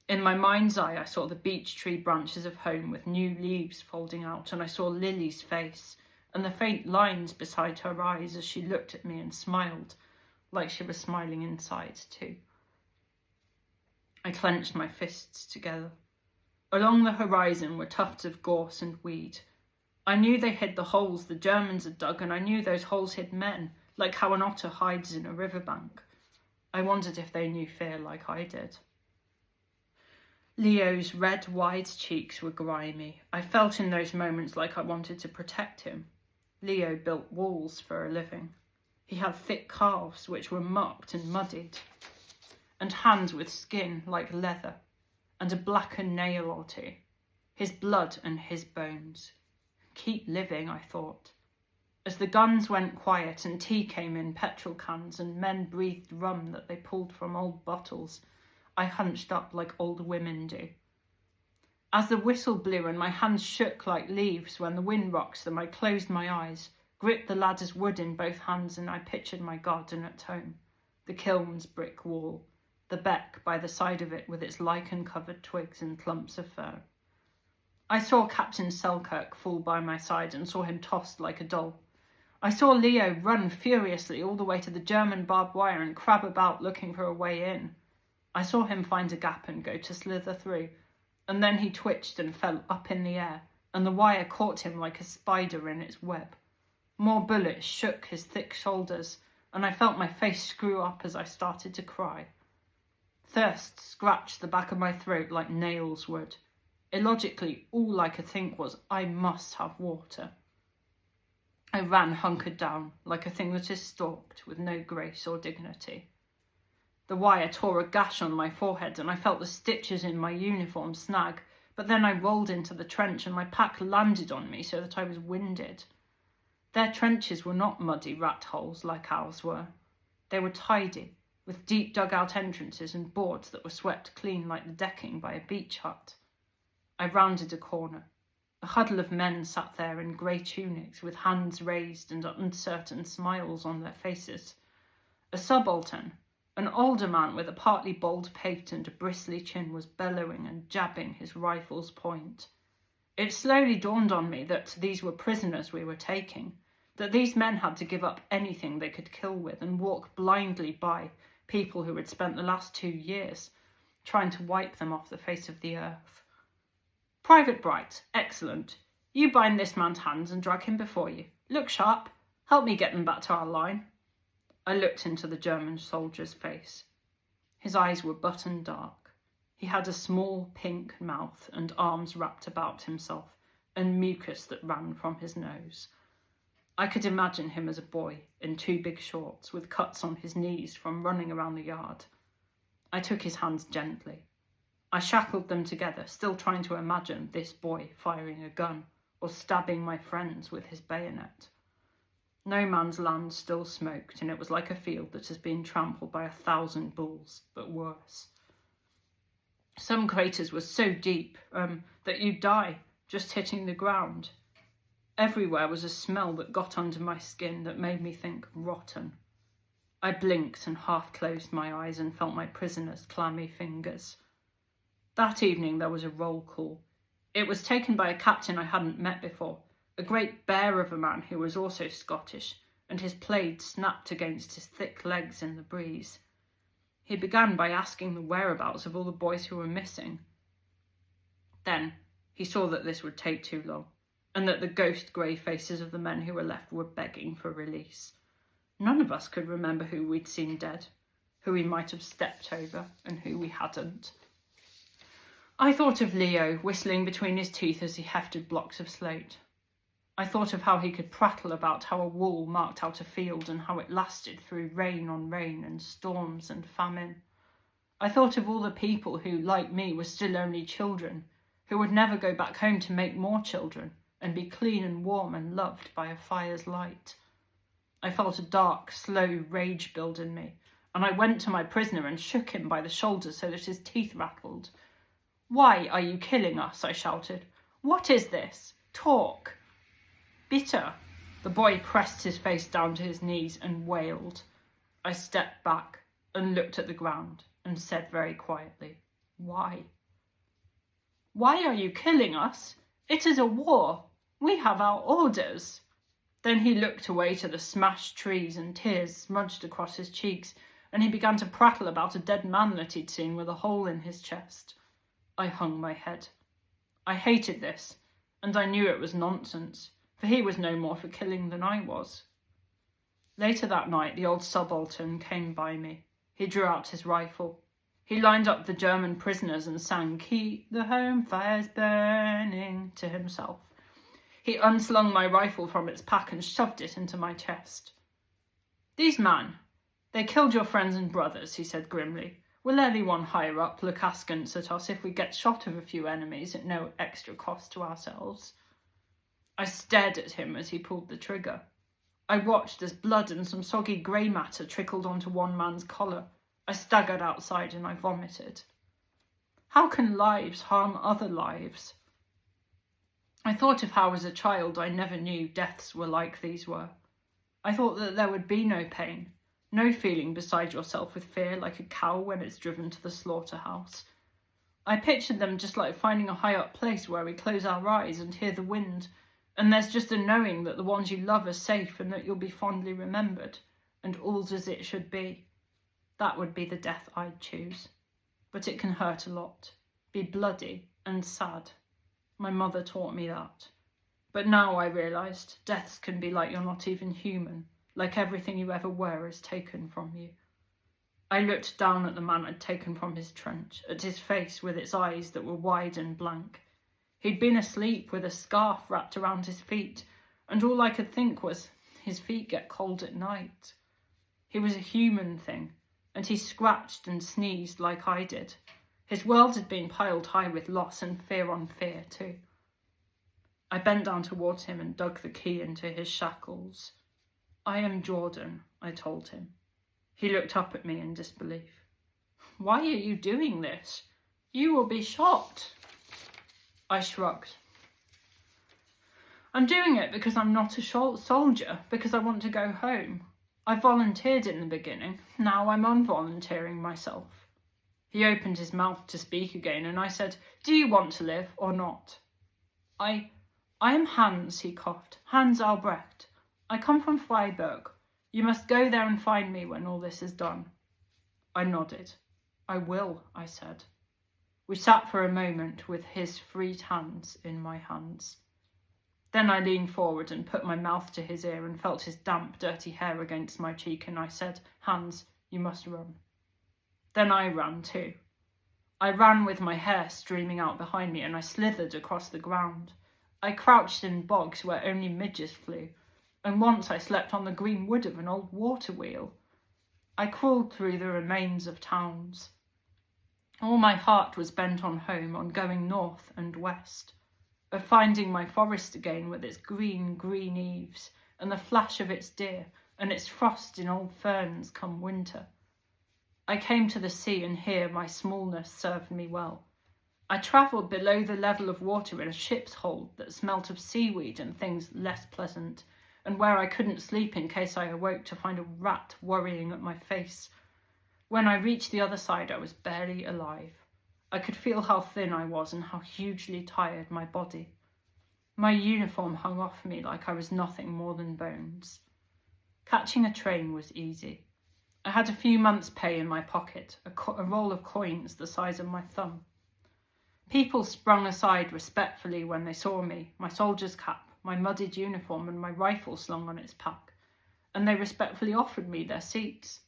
In my mind's eye, I saw the beech tree branches of home with new leaves folding out, and I saw Lily's face and the faint lines beside her eyes as she looked at me and smiled, like she was smiling inside too. I clenched my fists together. Along the horizon were tufts of gorse and weed. I knew they hid the holes the Germans had dug, and I knew those holes hid men, like how an otter hides in a riverbank. I wondered if they knew fear like I did. Leo's red, wide cheeks were grimy. I felt in those moments like I wanted to protect him. Leo built walls for a living. He had thick calves which were mucked and muddied, and hands with skin like leather, and a blackened nail or two. His blood and his bones. Keep living, I thought. As the guns went quiet and tea came in petrol cans and men breathed rum that they pulled from old bottles, I hunched up like old women do. As the whistle blew and my hands shook like leaves when the wind rocks them, I closed my eyes, gripped the ladder's wood in both hands, and I pictured my garden at home, the kiln's brick wall, the beck by the side of it with its lichen-covered twigs and clumps of fern. I saw Captain Selkirk fall by my side and saw him tossed like a doll. I saw Leo run furiously all the way to the German barbed wire and crab about looking for a way in. I saw him find a gap and go to slither through, and then he twitched and fell up in the air, and the wire caught him like a spider in its web. More bullets shook his thick shoulders, and I felt my face screw up as I started to cry. Thirst scratched the back of my throat like nails would. Illogically, all I could think was, I must have water. I ran hunkered down, like a thing that is stalked, with no grace or dignity. The wire tore a gash on my forehead, and I felt the stitches in my uniform snag, but then I rolled into the trench and my pack landed on me so that I was winded. Their trenches were not muddy rat holes like ours were. They were tidy, with deep dugout entrances and boards that were swept clean like the decking by a beach hut. I rounded a corner. A huddle of men sat there in grey tunics with hands raised and uncertain smiles on their faces. A subaltern, an older man with a partly bald pate and a bristly chin, was bellowing and jabbing his rifle's point. It slowly dawned on me that these were prisoners we were taking, that these men had to give up anything they could kill with and walk blindly by people who had spent the last 2 years trying to wipe them off the face of the earth. Private Bright, excellent. You bind this man's hands and drag him before you. Look sharp. Help me get them back to our line. I looked into the German soldier's face. His eyes were button dark. He had a small pink mouth and arms wrapped about himself, and mucus that ran from his nose. I could imagine him as a boy in 2 big shorts with cuts on his knees from running around the yard. I took his hands gently. I shackled them together, still trying to imagine this boy firing a gun or stabbing my friends with his bayonet. No Man's Land still smoked, and it was like a field that has been trampled by 1,000 bulls, but worse. Some craters were so deep that you'd die just hitting the ground. Everywhere was a smell that got under my skin that made me think rotten. I blinked and half closed my eyes and felt my prisoner's clammy fingers. That evening there was a roll call. It was taken by a captain I hadn't met before, a great bear of a man who was also Scottish, and his plaid snapped against his thick legs in the breeze. He began by asking the whereabouts of all the boys who were missing. Then he saw that this would take too long, and that the ghost grey faces of the men who were left were begging for release. None of us could remember who we'd seen dead, who we might have stepped over, and who we hadn't. I thought of Leo whistling between his teeth as he hefted blocks of slate. I thought of how he could prattle about how a wall marked out a field and how it lasted through rain on rain and storms and famine. I thought of all the people who, like me, were still only children, who would never go back home to make more children and be clean and warm and loved by a fire's light. I felt a dark, slow rage build in me, and I went to my prisoner and shook him by the shoulders so that his teeth rattled. "Why are you killing us?" I shouted. "What is this? Talk!" Bitter. The boy pressed his face down to his knees and wailed. I stepped back and looked at the ground and said very quietly, "Why? Why are you killing us? It is a war. We have our orders." Then he looked away to the smashed trees and tears smudged across his cheeks, and he began to prattle about a dead man that he'd seen with a hole in his chest. I hung my head. I hated this, and I knew it was nonsense, for he was no more for killing than I was. Later that night, the old subaltern came by me. He drew out his rifle. He lined up the German prisoners and sang "Keep the home fires burning" to himself. He unslung my rifle from its pack and shoved it into my chest. "These men, they killed your friends and brothers," he said grimly. "Will anyone higher up look askance at us if we get shot of a few enemies at no extra cost to ourselves?" I stared at him as he pulled the trigger. I watched as blood and some soggy grey matter trickled onto one man's collar. I staggered outside and I vomited. How can lives harm other lives? I thought of how as a child I never knew deaths were like these were. I thought that there would be no pain, no feeling beside yourself with fear like a cow when it's driven to the slaughterhouse. I pictured them just like finding a high-up place where we close our eyes and hear the wind, and there's just a knowing that the ones you love are safe and that you'll be fondly remembered, and all's as it should be. That would be the death I'd choose. But it can hurt a lot, be bloody and sad. My mother taught me that. But now I realised deaths can be like you're not even human, like everything you ever were is taken from you. I looked down at the man I'd taken from his trench, at his face with its eyes that were wide and blank. He'd been asleep with a scarf wrapped around his feet, and all I could think was, his feet get cold at night. He was a human thing, and he scratched and sneezed like I did. His world had been piled high with loss and fear on fear too. I bent down towards him and dug the key into his shackles. "I am Jordan," I told him. He looked up at me in disbelief. "Why are you doing this? You will be shot." I shrugged. "I'm doing it because I'm not a soldier, because I want to go home. I volunteered in the beginning, now I'm unvolunteering myself." He opened his mouth to speak again, and I said, "Do you want to live or not?" I am Hans," he coughed. "Hans Albrecht. I come from Freiburg. You must go there and find me when all this is done." I nodded. "I will," I said. We sat for a moment with his freed hands in my hands. Then I leaned forward and put my mouth to his ear and felt his damp, dirty hair against my cheek, and I said, "Hans, you must run." Then I ran too. I ran with my hair streaming out behind me, and I slithered across the ground. I crouched in bogs where only midges flew, and once I slept on the green wood of an old water wheel. I crawled through the remains of towns. All my heart was bent on home, on going north and west, of finding my forest again with its green, green eaves, and the flash of its deer, and its frost in old ferns come winter. I came to the sea, and here my smallness served me well. I travelled below the level of water in a ship's hold that smelt of seaweed and things less pleasant, and where I couldn't sleep in case I awoke to find a rat worrying at my face. When I reached the other side, I was barely alive. I could feel how thin I was and how hugely tired my body. My uniform hung off me like I was nothing more than bones. Catching a train was easy. I had a few months' pay in my pocket, a roll of coins the size of my thumb. People sprung aside respectfully when they saw me, my soldier's cap, my muddied uniform and my rifle slung on its pack, and they respectfully offered me their seats,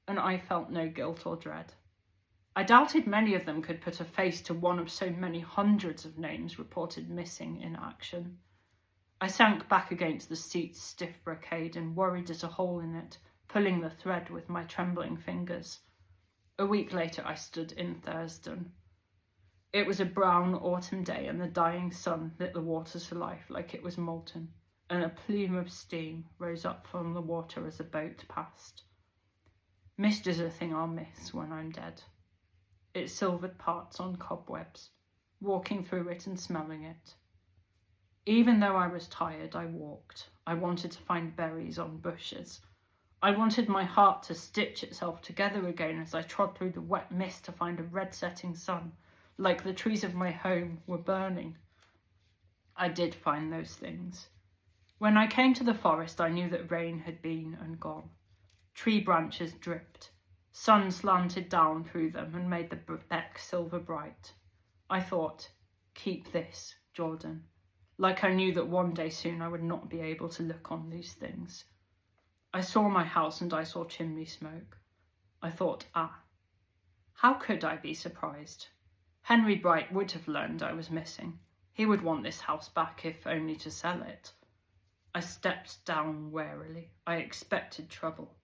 and I felt no guilt or dread. I doubted many of them could put a face to one of so many hundreds of names reported missing in action. I sank back against the seat's stiff brocade and worried at a hole in it, pulling the thread with my trembling fingers. A week later I stood in Thurston. It was a brown autumn day, and the dying sun lit the waters to life like it was molten, and a plume of steam rose up from the water as a boat passed. Mist is a thing I'll miss when I'm dead. Its silvered parts on cobwebs, walking through it and smelling it. Even though I was tired, I walked. I wanted to find berries on bushes. I wanted my heart to stitch itself together again as I trod through the wet mist to find a red setting sun, like the trees of my home were burning. I did find those things. When I came to the forest, I knew that rain had been and gone. Tree branches dripped. Sun slanted down through them and made the beck silver bright. I thought, keep this, Jordan, like I knew that one day soon I would not be able to look on these things. I saw my house and I saw chimney smoke. I thought, how could I be surprised? Henry Bright would have learned I was missing. He would want this house back, if only to sell it. I stepped down warily. I expected trouble.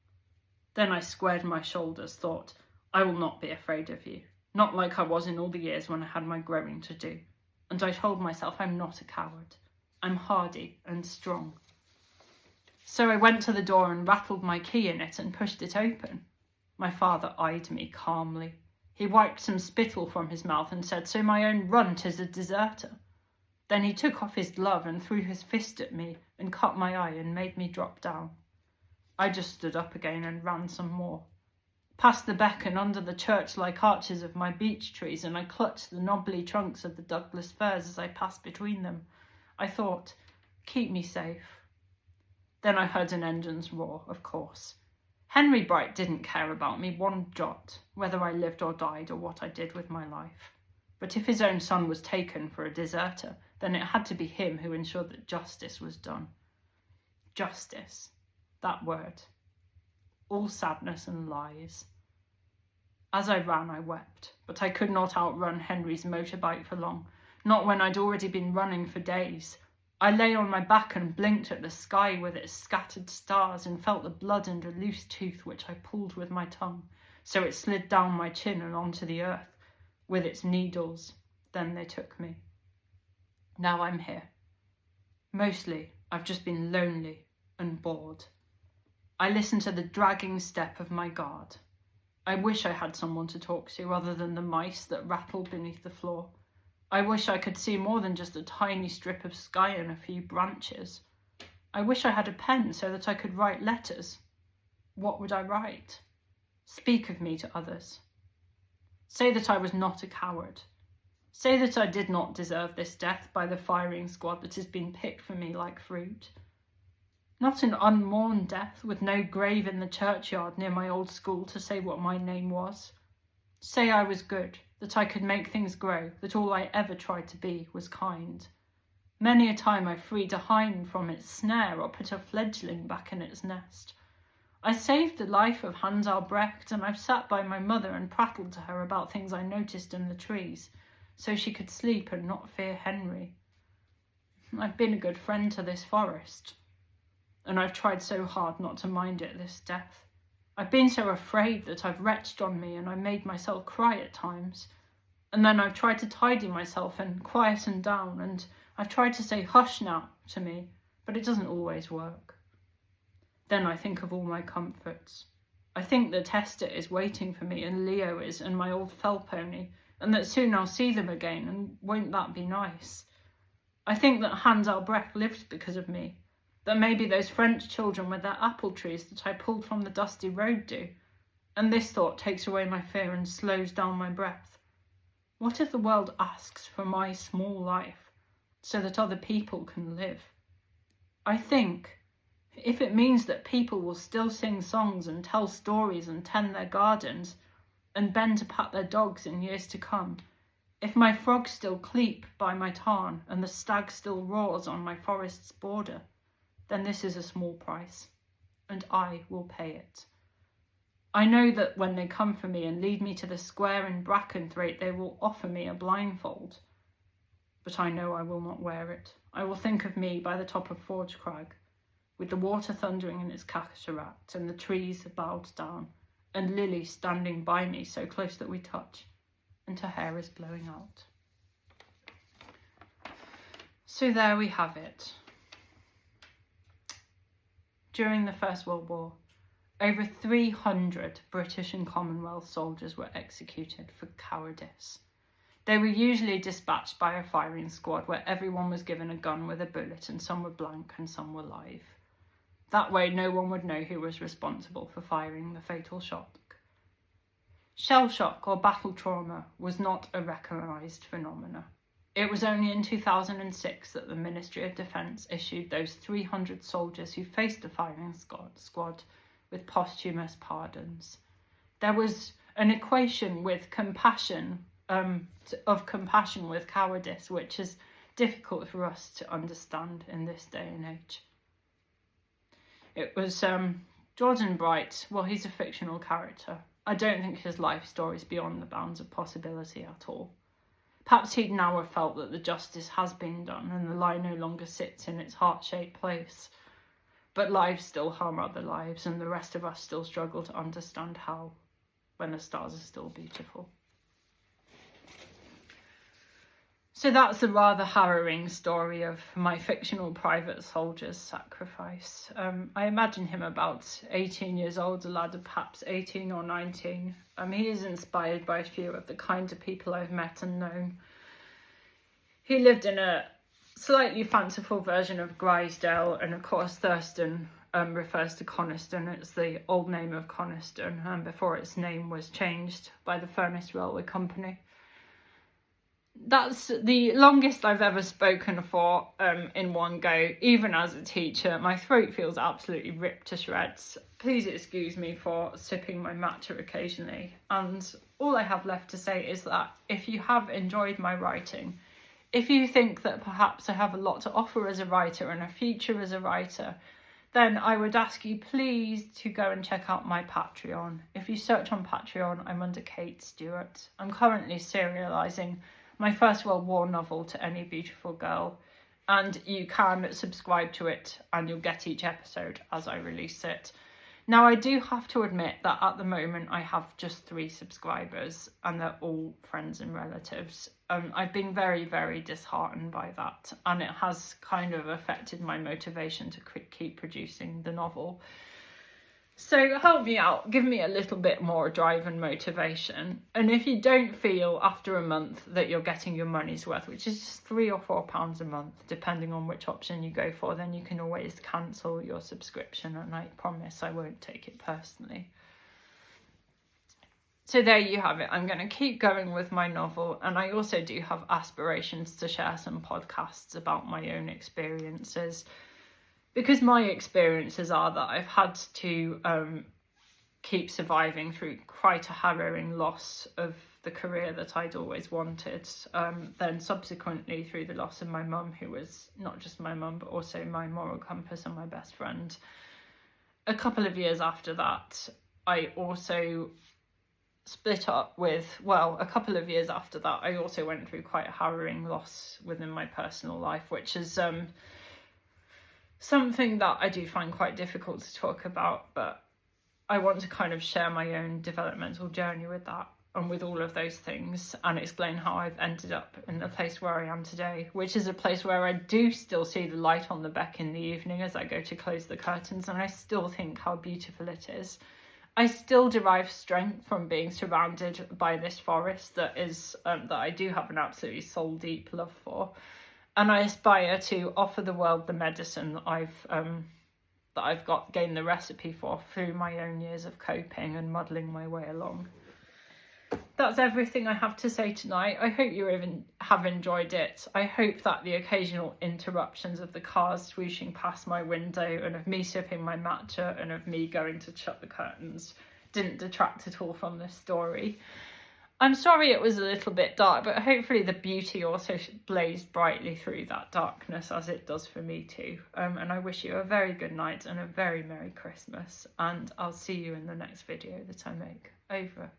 Then I squared my shoulders, thought, I will not be afraid of you. Not like I was in all the years when I had my growing to do. And I told myself I'm not a coward. I'm hardy and strong. So I went to the door and rattled my key in it and pushed it open. My father eyed me calmly. He wiped some spittle from his mouth and said, so my own runt is a deserter. Then he took off his glove and threw his fist at me and cut my eye and made me drop down. I just stood up again and ran some more. Past the beck and under the church-like arches of my beech trees, and I clutched the knobbly trunks of the Douglas firs as I passed between them. I thought, keep me safe. Then I heard an engine's roar, of course. Henry Bright didn't care about me one jot, whether I lived or died or what I did with my life. But if his own son was taken for a deserter, then it had to be him who ensured that justice was done. Justice, that word. All sadness and lies. As I ran, I wept, but I could not outrun Henry's motorbike for long, not when I'd already been running for days. I lay on my back and blinked at the sky with its scattered stars and felt the blood and a loose tooth which I pulled with my tongue, so it slid down my chin and onto the earth with its needles. Then they took me. Now I'm here. Mostly, I've just been lonely and bored. I listen to the dragging step of my guard. I wish I had someone to talk to other than the mice that rattle beneath the floor. I wish I could see more than just a tiny strip of sky and a few branches. I wish I had a pen so that I could write letters. What would I write? Speak of me to others. Say that I was not a coward. Say that I did not deserve this death by the firing squad that has been picked for me like fruit. Not an unmourned death with no grave in the churchyard near my old school to say what my name was. Say I was good, that I could make things grow, that all I ever tried to be was kind. Many a time I freed a hind from its snare or put a fledgling back in its nest. I saved the life of Hans Albrecht, and I've sat by my mother and prattled to her about things I noticed in the trees, so she could sleep and not fear Henry. I've been a good friend to this forest, and I've tried so hard not to mind it this death. I've been so afraid that I've retched on me and I made myself cry at times. And then I've tried to tidy myself and quieten down, and I've tried to say hush now to me, but it doesn't always work. Then I think of all my comforts. I think that Esther is waiting for me and Leo is and my old fell pony, and that soon I'll see them again, and won't that be nice? I think that Hans Albrecht lived because of me, that maybe those French children with their apple trees that I pulled from the dusty road do, and this thought takes away my fear and slows down my breath. What if the world asks for my small life so that other people can live? I think, if it means that people will still sing songs and tell stories and tend their gardens and bend to pat their dogs in years to come, if my frogs still cleep by my tarn and the stag still roars on my forest's border, then this is a small price, and I will pay it. I know that when they come for me and lead me to the square in Brackenthwaite, they will offer me a blindfold. But I know I will not wear it. I will think of me by the top of Forge Crag, with the water thundering in its cataract and the trees bowed down, and Lily standing by me so close that we touch, and her hair is blowing out. So there we have it. During the First World War, over 300 British and Commonwealth soldiers were executed for cowardice. They were usually dispatched by a firing squad where everyone was given a gun with a bullet and some were blank and some were live. That way no one would know who was responsible for firing the fatal shot. Shell shock or battle trauma was not a recognised phenomenon. It was only in 2006 that the Ministry of Defence issued those 300 soldiers who faced the firing squad with posthumous pardons. There was an equation with compassion, with cowardice, which is difficult for us to understand in this day and age. It was Jordan Bright. Well, he's a fictional character. I don't think his life story is beyond the bounds of possibility at all. Perhaps he'd now have felt that the justice has been done and the lie no longer sits in its heart-shaped place. But lives still harm other lives, and the rest of us still struggle to understand how, when the stars are still beautiful. So that's the rather harrowing story of my fictional private soldier's sacrifice. I imagine him about 18 years old, a lad of perhaps 18 or 19. He is inspired by a few of the kinds of people I've met and known. He lived in a slightly fanciful version of Grizedale, and of course Thurston refers to Coniston. It's the old name of Coniston, before its name was changed by the Furness Railway Company. That's the longest I've ever spoken for in one go, even as a teacher. My throat feels absolutely ripped to shreds. Please excuse me for sipping my matcha occasionally. And all I have left to say is that if you have enjoyed my writing, if you think that perhaps I have a lot to offer as a writer and a future as a writer, then I would ask you please to go and check out my Patreon. If you search on Patreon, I'm under Kate Stewart. I'm currently serialising my First World War novel, To Any Beautiful Girl, and you can subscribe to it and you'll get each episode as I release it. Now, I do have to admit that at the moment I have just 3 subscribers and they're all friends and relatives. I've been very, very disheartened by that, and it has kind of affected my motivation to keep producing the novel. So help me out, give me a little bit more drive and motivation. And if you don't feel after a month that you're getting your money's worth, which is just £3 or £4 a month, depending on which option you go for, then you can always cancel your subscription, and I promise I won't take it personally. So there you have it. I'm going to keep going with my novel, and I also do have aspirations to share some podcasts about my own experiences. Because my experiences are that I've had to keep surviving through quite a harrowing loss of the career that I'd always wanted. Then subsequently through the loss of my mum, who was not just my mum, but also my moral compass and my best friend. A couple of years after that, I also split up with, a couple of years after that, I also went through quite a harrowing loss within my personal life, which is something that I do find quite difficult to talk about, but I want to kind of share my own developmental journey with that and with all of those things, and explain how I've ended up in the place where I am today, which is a place where I do still see the light on the beck in the evening as I go to close the curtains, and I still think how beautiful it is. I still derive strength from being surrounded by this forest that is that I do have an absolutely soul deep love for. And I aspire to offer the world the medicine that I've gained the recipe for through my own years of coping and muddling my way along. That's everything I have to say tonight. I hope you have enjoyed it. I hope that the occasional interruptions of the cars swooshing past my window and of me sipping my matcha and of me going to shut the curtains didn't detract at all from this story. I'm sorry it was a little bit dark, but hopefully the beauty also blazed brightly through that darkness, as it does for me too. And I wish you a very good night and a very Merry Christmas, and I'll see you in the next video that I make. Over.